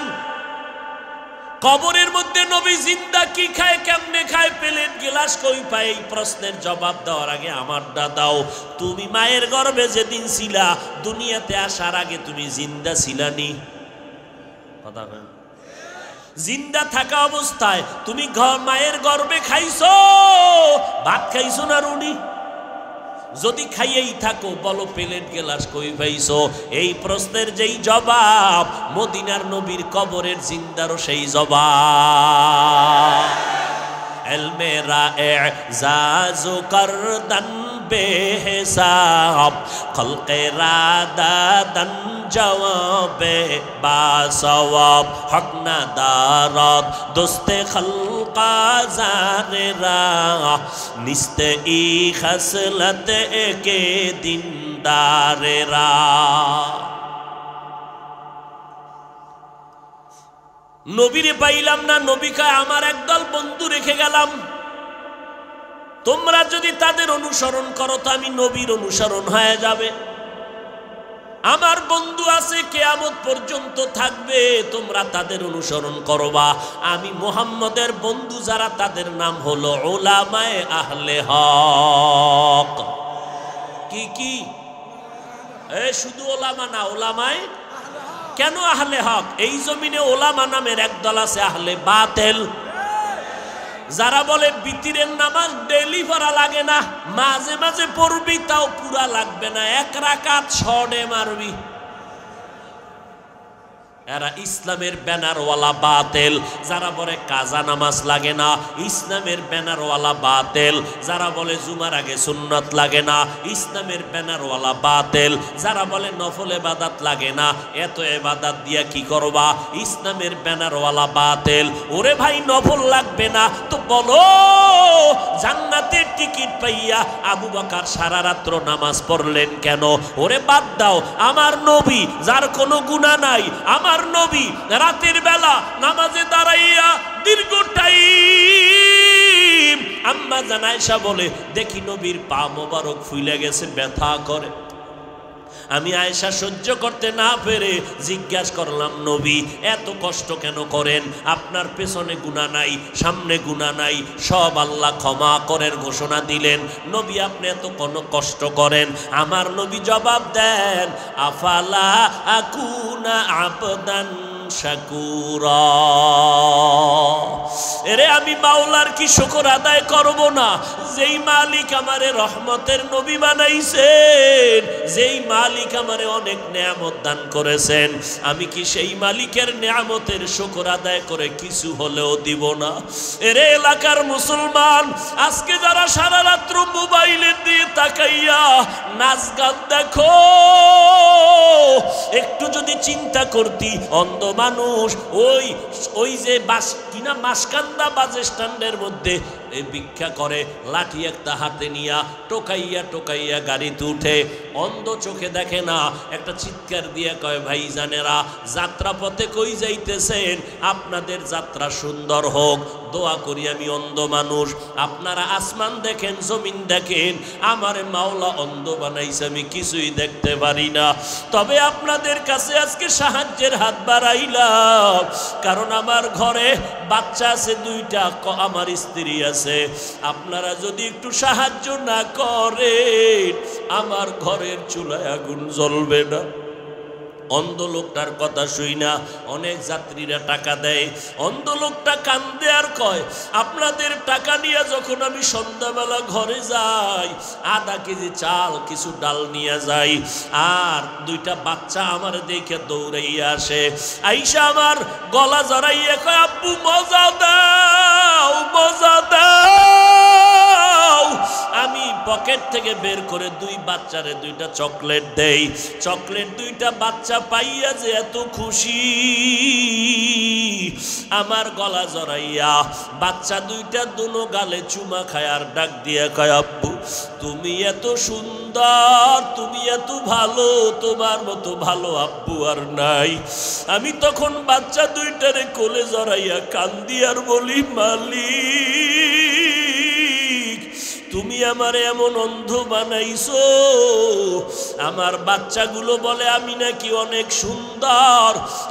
কবরের মধ্যে নবী জিন্দা কি খায়, কেমনে খায়, প্লেট গিলাস কই পায়? এই প্রশ্নের জবাব দেওয়ার আগে আমারটা দাও। তুমি মায়ের গর্ভে যেদিন ছিলা, দুনিয়াতে আসার আগে তুমি জিন্দা ছিলানি? কথা বলেন। জিন্দা থাকা অবস্থায় তুমি মায়ের গর্ভে খাইছো, ভাত খাইছো না রুটি? যদি খাইয়েই থাকো বলো প্লেট গেলাস কই পাইছো? এই প্রশ্নের যেই জবাব, মদিনার নবীর কবরের জিন্দারও সেই জবাব। এলমে রা'এজাজু করদান বেহিসাব, খলকে রাদাদান জওয়াবে বাসওয়াব, হক না দারদ দোস্তে খলকা জারেরা, নিস্তে ই খসলত একে দিনদারেরা। নবীরে পাইলাম না, নবী কয় আমার একদল বন্ধু রেখে গেলাম, তোমরা যদি তাদের অনুসরণ করো তো আমি নবীর অনুসরণ হয়ে যাবে। আমার বন্ধু আছে, কিয়ামত পর্যন্ত থাকবে, তোমরা তাদের অনুসরণ করবা। আমি মুহাম্মদের বন্ধু যারা, তাদের নাম হলো উলামায়ে আহলে হক। কি কি? শুধু ওলামা না, ওলামায়ে কেন আহলে হক? এই জমিনে ওলামা নামের একদল আছে আহলে বাতিল, যারা বলে বিতিরের নামাজ ডেইলি পড়া লাগে না, মাঝে মাঝে পড়বি তাও পুরা লাগবে না, এক রাকাত শর্টে মারবি। এরা ইসলামের ব্যানারওয়ালা বাতিল। যারা বলে কাজা নামাজ লাগে না, ইসলামের ব্যানারওয়ালা বাতিল। যারা বলে জুমার আগে সুন্নত লাগে না, ইসলামের ব্যানারওয়ালা বাতিল। যারা বলে নফল ইবাদত লাগে না, এত ইবাদত দিয়া কি করবা, ইসলামের ব্যানারওয়ালা বাতিল। ওরে ভাই নফল লাগবে না তো বলো জান্নাতের টিকিট পাইয়া আবু বকর সারা রাত্র নামাজ পড়লেন কেন? ওরে বাদ দাও, আমার নবী যার কোনো গুনাহ নাই, আমার নবী রাতের বেলা নামাজে দাঁড়াইয়া দীর্ঘ টাইম জান আয়েশা বলে দেখি নবীর পা মোবারক ফুলে গেছে, ব্যথা করে। আমি আয়েশা সহ্য করতে না পেরে জিজ্ঞাসা করলাম, নবী এত কষ্ট কেন করেন? আপনার পেছনে গুনাহ নাই, সামনে গুনাহ নাই, সব আল্লাহ ক্ষমা করার ঘোষণা দিলেন, নবী আপনি এত কোন কষ্ট করেন? আমার নবী জবাব দেন, আফালা আকুনা আবদান শাকুরা। এরে আমি মাওলার কি শুকর আদায় করব না? যেই মালিক আমারে রহমতের নবী বানাইছেন, যেই মালিক আমারে অনেক নেয়ামত দান করেছেন, আমি কি সেই মালিকের নেয়ামতের শুকর আদায় করে কিছু হলেও দিব না? এরে এলাকার মুসলমান, আজকে যারা সারা রাত্র মোবাইলের দিয়ে তাকাইয়া নাচ গান দেখো, একটু যদি চিন্তা করতি, অন্ধ মানুষ ওই যে বাস কিনা মাসকান্দা বাস স্ট্যান্ডের মধ্যে ভিক্ষা করে, লাঠি একটা হাতে নিয়া টোকাইয়া টোকাইয়া গাড়িতে উঠে, অন্ধ চোখে দেখে না, একটা চিৎকার দিয়ে কয়, ভাই জানেরা যাত্রা পথে কই যাইতেছেন? আপনাদের যাত্রা সুন্দর হোক, দোয়া করি। আমি অন্ধ মানুষ, আপনারা আসমান দেখেন, জমিন দেখেন, আমার মাওলা অন্ধ বানাইছে, আমি কিছুই দেখতে পারি না। তবে আপনাদের কাছে আজকে সাহায্যের হাত বাড়াইলাম, কারণ আমার ঘরে বাচ্চা আছে দুইটা, আমার স্ত্রী আছে। আপনারা যদি একটু সাহায্য না করেন, আমার ঘরের চুলায় আগুন জ্বলবে না। অন্ধ লোকটার কথা শুই না অনেক যাত্রীরা টাকা দেয়, অন্ধ লোকটা কান্দে আর কয়, আপনাদের টাকা নিয়ে যখন আমি সন্ধ্যাবেলা ঘরে যাই, আধা কেজি চাল কিছু ডাল নিয়ে যাই, আর দুইটা বাচ্চা আমার দেখে দৌড়াইয়া আসে, আইসা আমার গলা জড়াইয়া কয়, আব্বু মজা দাও, মজা দাও। আমি পকেট থেকে বের করে দুই বাচ্চারে দুইটা চকলেট দেই। চকলেট দুইটা বাচ্চা পাইয়া যে এত খুশি, আমার গলা জড়াইয়া বাচ্চা দুইটা দুনো গালে চুমা খায় আর ডাক দিয়া কয়, আব্বু তুমি এত সুন্দর, তুমি এত ভালো, তোমার মতো ভালো আব্বু আর নাই। আমি তখন বাচ্চা দুইটারে কোলে জড়াইয়া কান্দি আর বলি, মালিক তুমি আমার এমন অন্ধ বানাইছো। আমার বাচ্চাগুলো বলে আমি নাকি অনেক সুন্দর,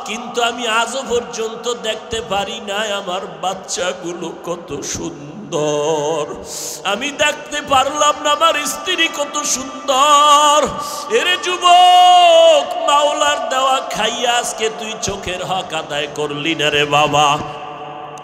কিন্তু আমি আজও পর্যন্ত দেখতে পারি না আমার বাচ্চাগুলো কত সুন্দর। আমি দেখতে পারলাম না আমার স্ত্রী কত সুন্দর। এরে যুবক, মাওলার দেওয়া খাইয়া আজকে তুই চোখের হক আদায় করলি না রে বাবা।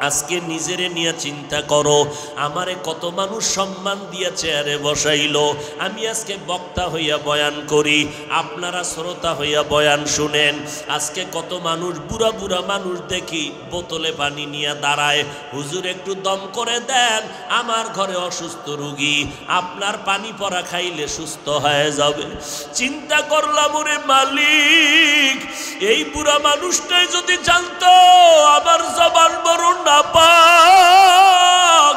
আজকে নিজেরে নিয়ে চিন্তা করো, আমারে কত মানুষ সম্মান দিয়ে চেয়ারে বসাইলো, আমি আজকে বক্তা হইয়া বয়ান করি, আপনারা শ্রোতা হইয়া বয়ান শুনেন। আজকে কত মানুষ, বুড়া বুড়া মানুষ দেখি বোতলে পানি নিয়ে দাঁড়ায়, হুজুর একটু দম করে দেন, আমার ঘরে অসুস্থ রুগী, আপনার পানি পড়া খাইলে সুস্থ হয়ে যাবে। চিন্তা করলাম, ওরে মালিক, এই বুড়া মানুষটাই যদি জানতো আমার জবান বড় নাপাক,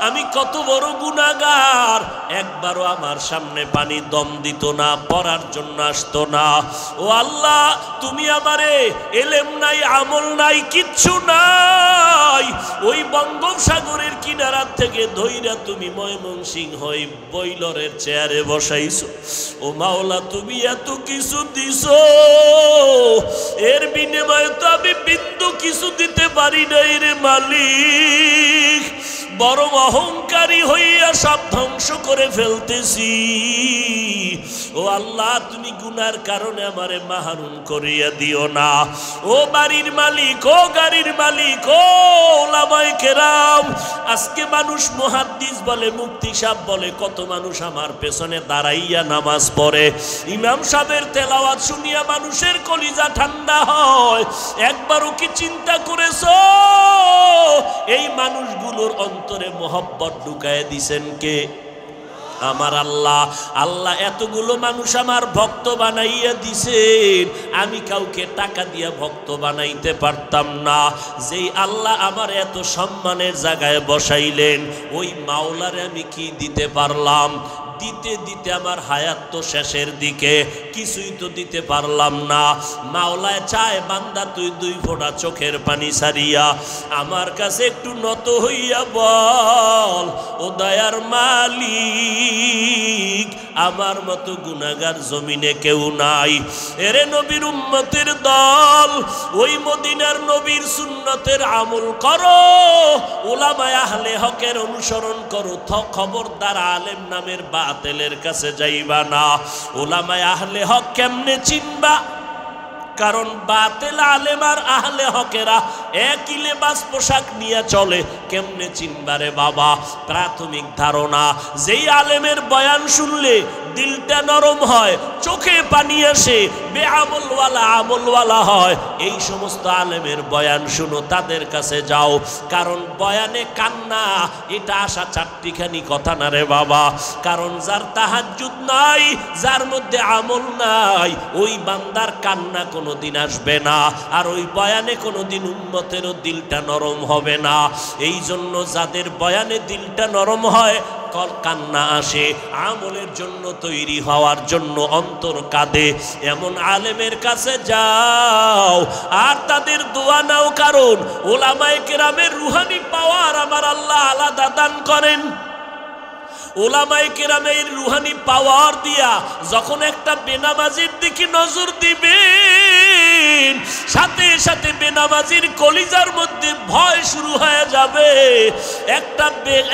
আমি কত বড় গুনাহগার, একবারও আমার সামনে পানি দম দিত না, পড়ার জন্য আসতো না। ও আল্লাহ, তুমি আমারে এলেম নাই, আমল নাই, কিচ্ছু নাই, ওই বঙ্গোপসাগরের কিনারা থেকে ধইরা তুমি ময়মনসিংহ হই বইলরের চেয়ারে বসাইছো। ও মাওলা, তুমি এত কিছু দিছো, এর বিনিময়ে তো আমি বিন্দু কিছু দিতে পারি নাই রে মালিক। বড় অহংকারী হইয়া সব ধ্বংস করে ফেলতেছি। ও আল্লাহ, তুমি গুনার কারণে আমারে মাহরুম করিয়া দিও না। ও বাড়ির মালিক, ও গাড়ির মালিক, ও ওলামায়ে কেরাম, আজকে মানুষ মুহাদ্দিস বলে, মুফতি সাহেব বলে, কত মানুষ আমার পেছনে দাঁড়াইয়া নামাজ পড়ে, ইমাম সাহেবের তেলাওয়াত শুনিয়া মানুষের কলিজা ঠান্ডা হয়। একবারও কি চিন্তা করেছো এই মানুষগুলোর অন্তরে মোহব্বত ঢুকায় দিছেন কে? আমার আল্লাহ। আল্লাহ এতগুলো মানুষ আমার ভক্ত বানাইয়া দিছেন, আমি কাউকে টাকা দিয়া ভক্ত বানাইতে পারতাম না। যেই আল্লাহ আমার এত সম্মানের জায়গায় বসাইলেন, ওই মাওলারে আমি কি দিতে পারলাম? দিতে দিতে আমার হায়াত তো শেষের দিকে, কিছুই তো দিতে পারলাম না। মাওলায় চায়, বান্দা তুই দুই ফোঁটা চোখের পানি সারিয়া আমার কাছে একটু নত হইয়া বল, ও ও দয়ার মালিক, আমার মতো গুনাহগার জমিনে কেউ নাই। এরে নবীর উম্মতের দল, ওই মদিনার নবীর সুন্নতের আমল করো, উলামায়ে আহলে হকের অনুসরণ করো। খবরদার আলেম নামের বাতিলের কাছে যাইবা না। উলামায়ে আহলে হক কেমনে চিনবা? কারণ বাতিল আলেম আর আহলে হকেরা একই লেবাস পোশাক নিয়ে চলে। কেমনে চিনবারে বাবা? প্রাথমিক ধারণা, যেই আলেমের বয়ান শুনলে দিলটা নরম হয়, চোখে পানি আসে, বেআমলওয়ালা আমলওয়ালা হয়, এই সমস্ত আলেমের বয়ান শুনো, তাদের কাছে যাও। কারণ বয়ানে কান্না এটা আসা চারটিখানি কথা না রে বাবা। কারণ যার তাহাজ্জুদ নাই, যার মধ্যে আমল নাই, ওই বান্দার কান্না কোনোদিন আসবে না, আর ওই বয়ানে কোনোদিন উম্মতেরও দিলটা নরম হবে না। এই জন্য যাদের বয়ানে দিলটা নরম হয়, কান্না আসে, আমলের জন্য তৈরি হওয়ার জন্য অন্তর কাঁদে, এমন আলেমের কাছে যাও আর তাদের দোয়া নাও। কারণ উলামায়ে কেরামের রুহানি পাওয়ার আমার আল্লাহ আলাদা দান করেন। উলামায়ে কেরামের রুহানি পাওয়ার দিয়া যখন একটা বেনামাজির দিকে নজর দিবেন, সাথে সাথে বেনামাজির কলিজার মধ্যে ভয় শুরু হয়ে যাবে।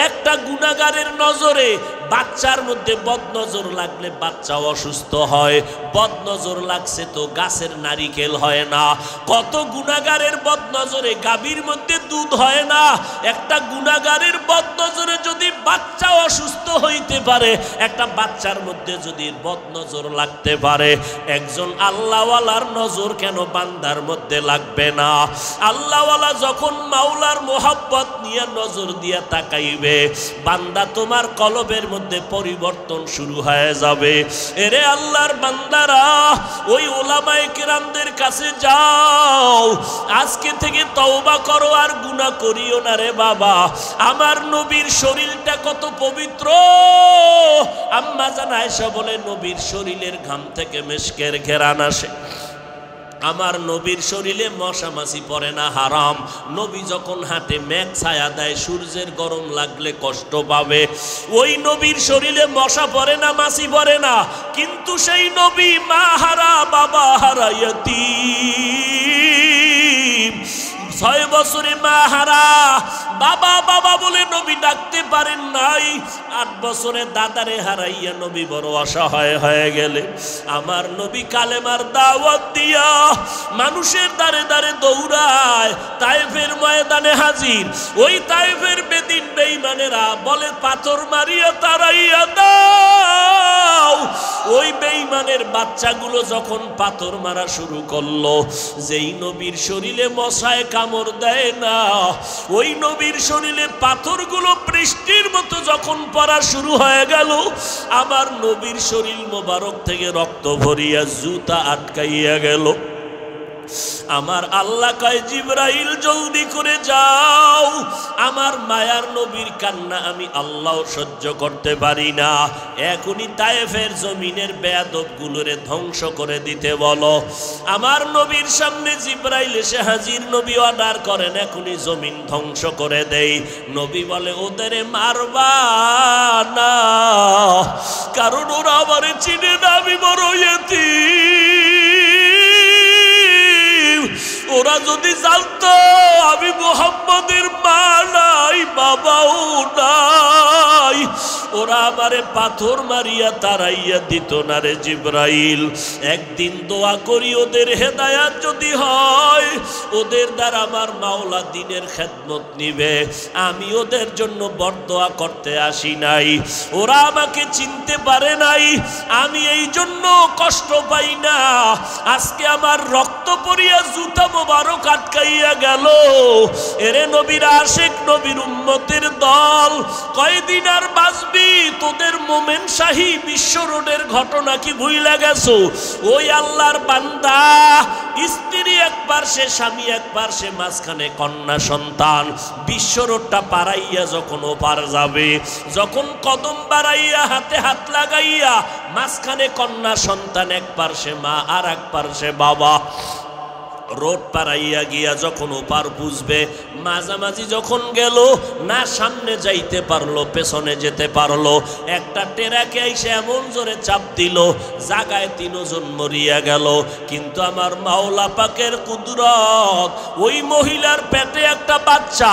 একটা গুনাহগারের নজরে বাচ্চার মধ্যে বদনজর লাগলে বাচ্চাও অসুস্থ হয়। বদনজর লাগছে তো গাছের নারিকেল হয় না। কত গুনাহগারের বদনজরে গাভীর মধ্যে দুধ হয় না। একটা গুনাহগারের বদনজরে যদি বাচ্চা অসুস্থ হইতে পারে, একটা বাচ্চার মধ্যে যদি বদনজর লাগতে পারে, একজন আল্লাহওয়ালার নজর কেন বান্দার মধ্যে লাগবে না? আল্লাহওয়ালা যখন মাওলার মোহাব্বত নিয়ে নজর দিয়ে তাকাইবে, বান্দা তোমার কলবের মধ্যে পরিবর্তন শুরু হয়ে যাবে। এরে আল্লাহর বান্দারা, ওই উলামায়ে কেরামদের কাছে যাও, আজকে থেকে তওবা করো আর গুনাহ করিও না রে বাবা। আমার নবীর শরীরটা কত পবিত্র। আম্মা জান আয়েশা বলে, নবীর শরীরের ঘাম থেকে মিশকের ঘেরান আসে। আমার নবীর শরীরে মশা মাছি পড়ে না, হারাম। নবী যখন হাঁটে মেঘ ছায়া দেয়, সূর্যের গরম লাগলে কষ্ট পাবে। ওই নবীর শরীরে মশা পড়ে না, মাছি পড়ে না, কিন্তু সেই নবী মা হারা, বাবা হারা, ইয়াতীম, 6 বছরে মা হারা, বাবা বাবা বলে নবী ডাকতে পারেন নাই। 8 বছরে দাদারে হারাইয়া নবী বড় অসহায় হয়ে গেলে, আমার নবী কালেমার দাওয়াত দিয়া মানুষের দ্বারে দ্বারে দৌড়ায়, তায়েফের ময়দানে হাজির। ওই তায়েফের বেদিন বেঈমানেরা বলে, পাথর মারিয়া তাড়াইয়া দাও। ওই বেঈমানের বাচ্চাগুলো যখন পাথর মারা শুরু করলো, যেই নবীর শরীরে মশায় কামড় দেয় না, ওই নবীর শরীরে পাথরগুলো বৃষ্টির মতো যখন পড়া শুরু হয়ে গেল, আমার নবীর শরীর মোবারক থেকে রক্ত ভরিয়া জুতা আটকাইয়া গেল। আমার আল্লাহ কয়, জিবরাইল জলদি করে যাও, আমার মায়ার নবীর কান্না আমি আল্লাহ সহ্য করতে পারি না, এখনই তায়েফের জমিনের বেয়াদবগুলোরে ধ্বংস করে দিতে বলো। আমার নবীর সামনে জিবরাইল এসে হাজির। নবী অর্ডার করেন, এখনই জমিন ধ্বংস করে দেই। নবী বলে, ওদের মারবা না, কারণ ওরা আমারে চিনে না, আমি বড় ইয়তীম। ওরা যদি জানতো আমি মুহাম্মদের মা নাই, বাবাও নাই, ওরা আমারে পাথর মারিয়া তাড়াইয়া দিত না রে জিবরাইল। একদিন দোয়া করি, ওদের হেদায়াত যদি হয়, ওদের দ্বারা আমার মাওলা দ্বীনের খেদমত নিবে। আমি ওদের জন্য বরদোয়া করতে আসি নাই, ওরা আমাকে চিনতে পারে নাই, আমি এই জন্য কষ্ট পাই না। আজকে আমার রক্ত পড়িয়া জুতা মোবারক আটকাইয়া গেল। এরে নবীর আশিক, নবীর উম্মতের দল, কয়দিন আর বাঁচবি? তোদের মোমেন শাহী বিশ্ব রোডের ঘটনা কি ভুইলা গেছো? ওই আল্লাহর বান্দা, স্ত্রী একবার সে, স্বামী একবার সে, মাঝখানে কন্যা সন্তান। বিশ্ব রোডটা পারাইয়া যখন ওপার যাবে, যখন কদম বাড়াইয়া হাতে হাত লাগাইয়া, মাঝখানে কন্যা সন্তান, একবার সে মা আর একবার সে বাবা। রোড পারাইয়া গিয়া যখন ওপার বুঝবে, মাঝামাঝি যখন গেল, না সামনে যাইতে পারলো পেছনে যেতে পারলো, একটা টেরাকে এসে এমন জোরে চাপ দিল, জাগায় তিনজন মরিয়া গেল। কিন্তু আমার মাওলা পাকের কুদরত, ওই মহিলার পেটে একটা বাচ্চা,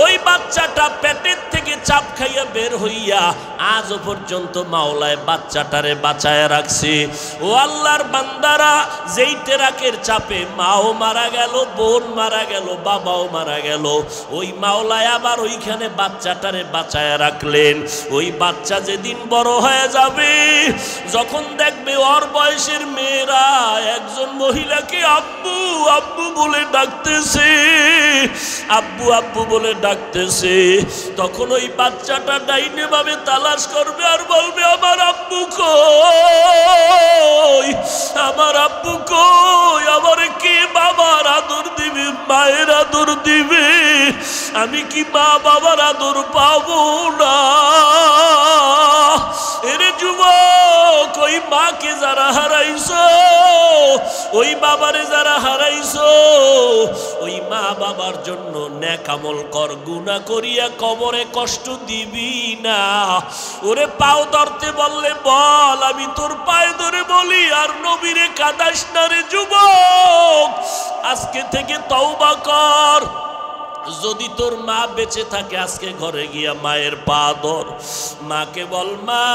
ওই বাচ্চাটা পেটের থেকে চাপ খাইয়া বের হইয়া আজও পর্যন্ত মাওলায় বাচ্চাটারে বাঁচায় রাখছে। ও আল্লাহর বান্দারা, যেই টেরাকের চাপে মাও মারা গেল, বোন মারা গেল, বাবাও মারা গেল, ওই মাওলায় আবার ওইখানে বাচ্চাটারে বাঁচায় রাখলেন। ওই বাচ্চা যেদিন বড় হয়ে যাবে, যখন দেখবে ওর বয়সের মেয়েরা একজন মহিলাকে আব্বু আব্বু বলে ডাকতেছে, আব্বু আব্বু বলে ডাকতেছে, তখন ওই বাচ্চাটা ডাইনে ভাবে তালাশ করবে আর বলবে, আমার আব্বু কই, আমার আব্বু কই, আমার কে বাবার আদর দিবে, মায়ের আদর দিবে, আমি কি মা বাবার আদর পাবো না? এরে যুবক, ওই মাকে যারা হারাইছো, ওই বাবারে যারা হারাইছো, ওই মা বাবার জন্য নেক আমল কর, গুনাহ করিয়া কবরে কষ্ট দিবি না। ওরে পাও ধরতে বললে বল, আমি তোর পায়ে ধরে বলি, আর নবীরে কাঁদাস না রে যুবক। আজকে থেকে তওবা কর। যদি তোর মা বেঁচে থাকে, আজকে ঘরে গিয়া মায়ের পা ধর, মাকে বল, মা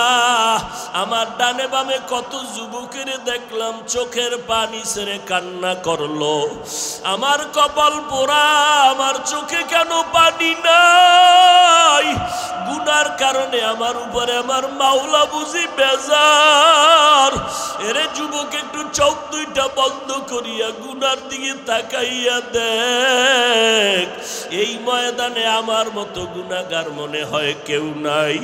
আমার ডানে বামে কত যুবকের দেখলাম চোখের পানি ছেড়ে কান্না করলো, আমার কপাল পোড়া, আমার চোখে কেন পানি নাই? গুনার কারণে আমার উপরে আমার মাওলা বুঝি বেজার। এরে যুবক, একটু চোখ দুইটা বন্ধ করিয়া গুনার দিকে তাকাইয়া দেখ, এই ময়দানে আমার মতো গুনাহগার মনে হয় কেউ নাই।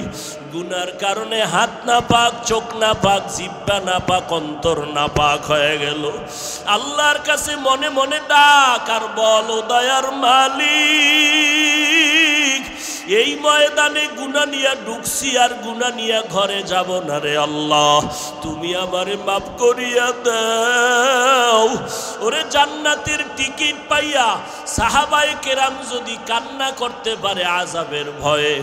গুনার কারণে হাত না পাক, চোখ না পাক, জিহ্বা না পাক, অন্তর না পাক হয়ে গেল। আল্লাহর কাছে মনে মনে ডাক আর বল, ও দয়ার মালিক, এই ময়দানে গুনাহ নিয়া ঢুকছি আর গুনাহ নিয়া ঘরে যাব না রে আল্লাহ, তুমি আমারে মাফ করিয়া দাও। ওরে জান্নাতের টিকিট পাইয়া সাহাবায়ে কেরাম যদি কান্না করতে পারে আযাবের ভয়ে,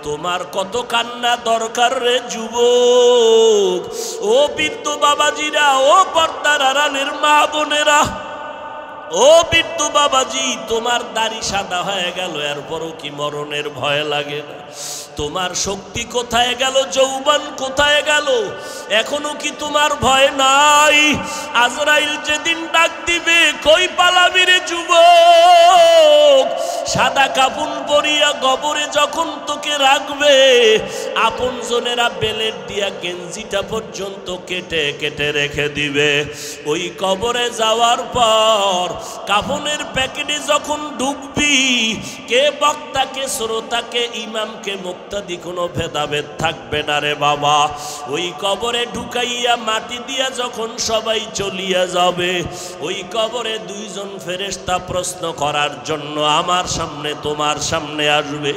তোমার কত কান্না দরকার রে যুবক। ও বৃদ্ধ বাবাজিরা, ও পর্দার আড়ালের মা বোনেরা, ও বৃদ্ধ বাবাজি, তোমার দাড়ি সাদা হয়ে গেল, এরপরও কি মরণের ভয় লাগে না? তোমার শক্তি কোথায় গেল? যৌবন কোথায় গেল? এখনো কি তোমার ভয় নাই? আজরাইল যেদিন ডাক দিবে, কই পালাবি রে যুবক? সাদা কাফন পরিয়া কবরে যখন তোকে রাখবে, আপন জনেরা বেলেট দিয়া গেঞ্জিটা পর্যন্ত কেটে কেটে রেখে দিবে। ওই কবরে যাওয়ার পর কাফনের প্যাকেটে যখন ঢুকবি, কে বক্তা, কে শ্রোতা, কে ইমাম, কে মুক্তাদি, কোনো ভেদাভেদ থাকবে না রে বাবা। ওই কবরে ঢুকাইয়া মাটি দিয়া যখন সবাই চলিয়া যাবে, ওই কবরে দুইজন ফেরেশতা প্রশ্ন করার জন্য আমার সামনে তোমার সামনে আসবে।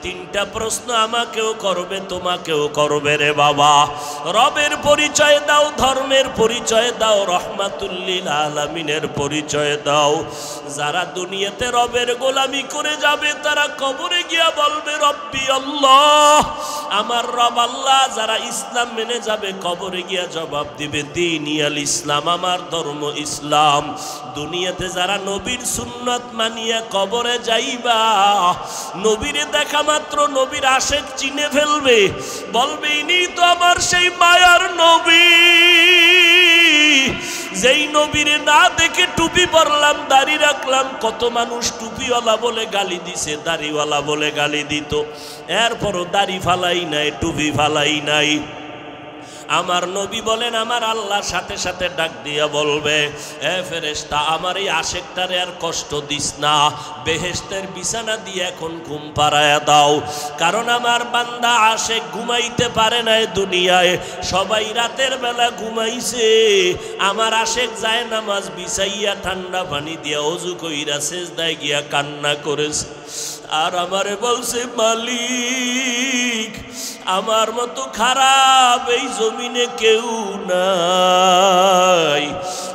তিনটা প্রশ্ন আমাকেও করবে, তোমাকেও করবে রে বাবা। রবের পরিচয় দাও, ধর্মের পরিচয় দাও, রহমাতুল লিল আলামিনের পরিচয় দাও। যারা দুনিয়াতে রবের গোলামি করে যাবে, তারা কবরে গিয়া বলবে রব্বি আল্লাহ, আমার রব আল্লাহ। যারা ইসলাম মেনে যাবে, কবরে গিয়া জবাব দিবে দীনিয়াল ইসলাম, আমার ধর্ম ইসলাম। দুনিয়াতে যারা নবীর সুন্নাত মানিয়া কবরে যাইবা, নবীরে দেখা মাত্র নবীর আশেক চিনে ফেলবে, বলবে ইনি তো আমার সেই মায়ার নবী, যেই নবীরে না দেখে টুপি পরলাম, দাড়ি রাখলাম। কত মানুষ টুপিওয়ালা বলে গালি দিছে, দাড়িওয়ালা বলে গালি দিত, এরপরও দাড়ি ফালাই নাই, টুপি ফালাই নাই। আমার নবী বলেন, আমার আল্লাহর সাথে সাথে ডাক দিয়া বলবে, এ ফেরেশতা, আমার এই আশেকটারে আর কষ্ট দিস না, বেহেশতের বিছানা দিয়ে এখন ঘুম পাড়ায়া দাও। কারণ আমার বান্দা আশেক ঘুমাইতে পারে না দুনিয়ায়, সবাই রাতের বেলা ঘুমাইছে, আমার আশেক যায় নামাজ বিছাইয়া ঠান্ডা পানি দিয়া ওযু কইরা সেজদায় গিয়া কান্না করেছে। আর আমারে বলছে, মালিক, আমার মতো খারাপ এই জমিনে কেউ নাই,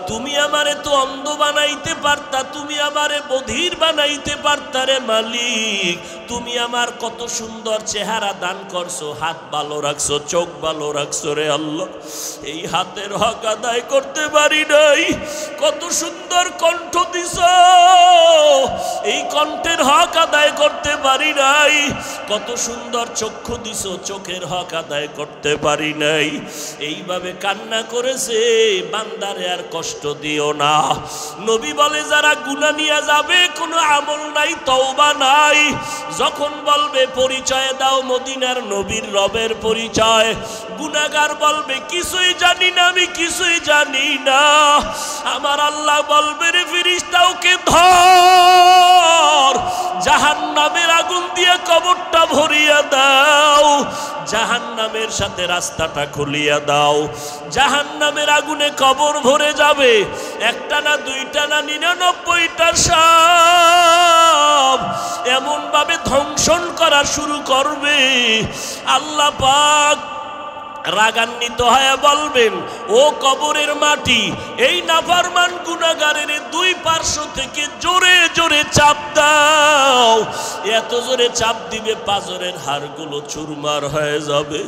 তুমি আমারে তো অন্ধ বানাইতে পারতা পারতা, তুমি আমারে বধির বানাইতে পারতা রে মালিক। তুমি আমার কত সুন্দর চেহারা দান করছো, হাত ভালো রাখছো, চোখ ভালো রাখছো রে আল্লাহ। এই হাতের হক আদায় করতে পারি নাই। কত সুন্দর কণ্ঠ দিছো, এই কণ্ঠের হক আদায় করতে পারি নাই। কত সুন্দর চক্ষু দিছো, চোখের হক আদায় করতে পারি নাই। এইভাবে কান্না করেছে, বান্দারে আর কষ্ট দিও না। নবী বলে যারা গুনাহ নিয়ে যাবে, কোনো আমল নাই, তওবা নাই, যখন বলবে পরিচয় দাও মদিনার নবীর রবের পরিচয়, গুনাহগার বলবে কিছুই জানি না, আমি কিছুই জানি না। আমার আল্লাহ বলবে রে ফেরেশতা, ওকে ধর, জাহান্নামের আগুন দিয়ে কবরটা ভরিয়ে দাও, জাহান্নামের সাথে রাস্তাটা খুলিয়া দাও। জাহান্নামের আগুনে কবর ভরে যাবে, একটা না দুইটা না 99টা সাপ এমন ভাবে ধ্বংসন করা শুরু করবে। আল্লাহ পাক রাগান্বিত হয়ে বলবেন, ও কবরের মাটি, এই নাফরমান গুনাহগারের দুই পার্শ্ব থেকে জোরে জোরে চাপ দাও। এত জোরে চাপ দিবে পাজরের হাড়গুলো চুরমার হয়ে যাবে।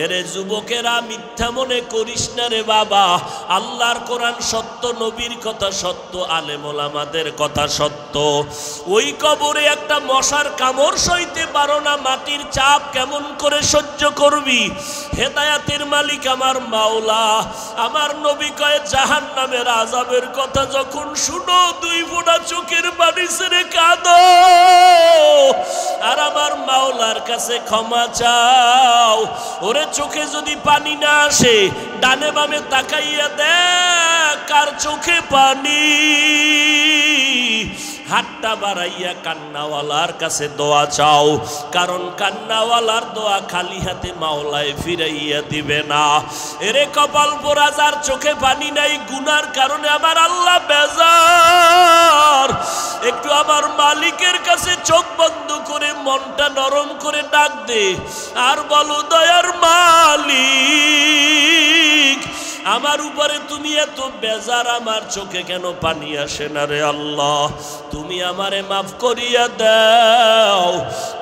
এরে যুবকেরা, মিথ্যা মনে করিস না রে বাবা, আল্লাহর কোরআন সত্য, নবীর কথা সত্য, আলেম ওলামাদের কথা সত্য। ওই কবরে একটা মশার কামড় সইতে পারো না, মাটির চাপ কেমন করে সহ্য করবি? হেদায়েতের মালিক আমার মাওলা, আমার নবী কয় জাহান্নামের আযাবের কথা যখন শুনো, দুই ফোঁটা চোখের পানি ছেড়ে কাঁদো, আর আমার মাওলার কাছে ক্ষমা চাও। ওরে চোখে যদি পানি না আসে, ডানে বামে তাকাইয়া দেখ কার চোখে পানি। হাতটা বাড়াইয়া কান্নাওয়ালার কাছে দোয়া চাও, কারণ কান্নাওয়ালার দোয়া খালি হাতে মাওলায় ফিরাইয়া দিবে না। এরে কপাল পোড়া, যার চোখে পানি নাই, গুনার কারণে আমার আল্লাহ বেজার, একটু আমার মালিকের কাছে চোখ বন্ধ করে মনটা নরম করে ডাক দে, আর বলো, দয়ার মালিক, আমার উপরে তুমি এত বেজার, আমার চোখে কেন পানি আসে না রে আল্লাহ, তুমি আমারে মাফ করিয়া দাও।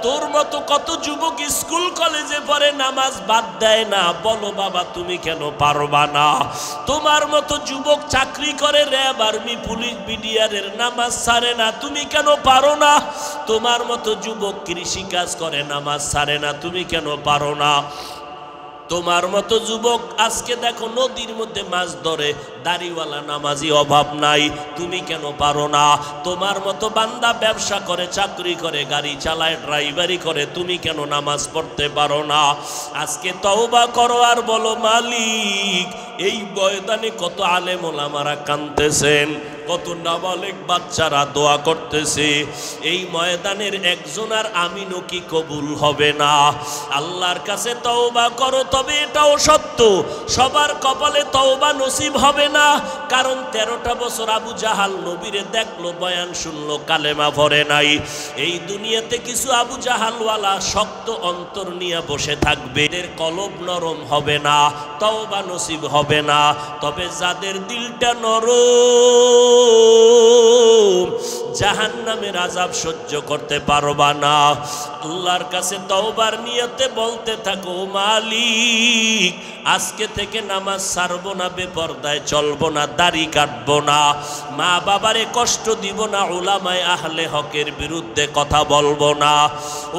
তোর মতো কত যুবক স্কুল কলেজে পড়ে, নামাজ বাদ দেয় না, বলো বাবা তুমি কেন পারবা না? তোমার মতো যুবক চাকরি করে, র্যাব, আর্মি, পুলিশ, বিডিআরের, নামাজ ছাড়ে না, তুমি কেন পারো না? তোমার মতো যুবক কৃষি কাজ করে, নামাজ ছাড়ে না, তুমি কেন পারো না? তোমার মতো যুবক আজকে দেখো নদীর মধ্যে মাছ ধরে, দাড়িওয়ালা নামাজি অভাব নাই, তুমি কেন পারো না? তোমার মতো বান্দা ব্যবসা করে, চাকরি করে, গাড়ি চালায়, ড্রাইভারি করে, তুমি কেন নামাজ পড়তে পারো না? আজকে তওবা করো আর বলো, মালিক, এই ময়দানে কত আলেম ওলামারা কাঁদতেছেন, কত নাবালেগ বাচ্চারা দোয়া করতেছে, এই ময়দানের একজনের আমিনও কি কবুল হবে না? আল্লাহর কাছে তওবা করো, তবে এটাও সত্য সবার কপালে তওবা নসিব হবে না। কারণ 13টা বছর আবু জাহাল নবীরে দেখলো, বয়ান শুনলো, কালেমা পড়ে নাই। এই দুনিয়াতে কিছু আবু জাহালওয়ালা শক্ত অন্তর নিয়ে বসে থাকবে, এদের কলব নরম হবে না, তওবা নসিব হবে না। তবে যাদের দিলটা নরম, জাহান্নামের আযাব সহ্য করতে পারবা না, আল্লাহর কাছে তওবার নিয়তে বলতে থাকো, মালিক, আজকে থেকে নামাজ ছাড়বো না, বেপরদায় চলবো না, দাড়ি কাটবো না, মা বাবারে কষ্ট দিব না, উলামায়ে আহলে হকের বিরুদ্ধে কথা বলবো না,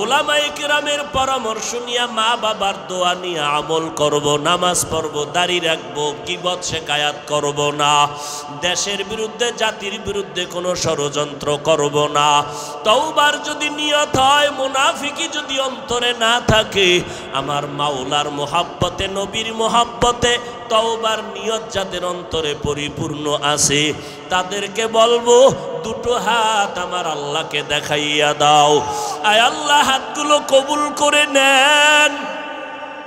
উলামায়ে কেরামের পরামর্শ নিয়ে মা বাবার দোয়া নিয়ে আমল করব, নামাজ পড়বো, দাড়ি রাখবো, গীবত শিকায়াত করব না, দেশের বিরুদ্ধে, জাতির বিরুদ্ধে কোনো ষড়যন্ত্র করব না। তওবার যদি নিয়ত হয়, মুনাফিকি যদি অন্তরে না থাকে, আমার মাওলার মোহাব্বতে, নবীর মোহাব্বতে তওবার নিয়ত যাদের অন্তরে পরিপূর্ণ আছে, তাদেরকে বলবো, দুটো হাত আমার আল্লাহকে দেখাইয়া দাও। আয় আল্লাহ, হাতগুলো কবুল করে নেন,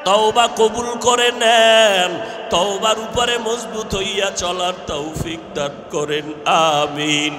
তওবা কবুল করে নেন, তওবার উপরে মজবুত হইয়া চলার তৌফিক দান করেন, আমিন।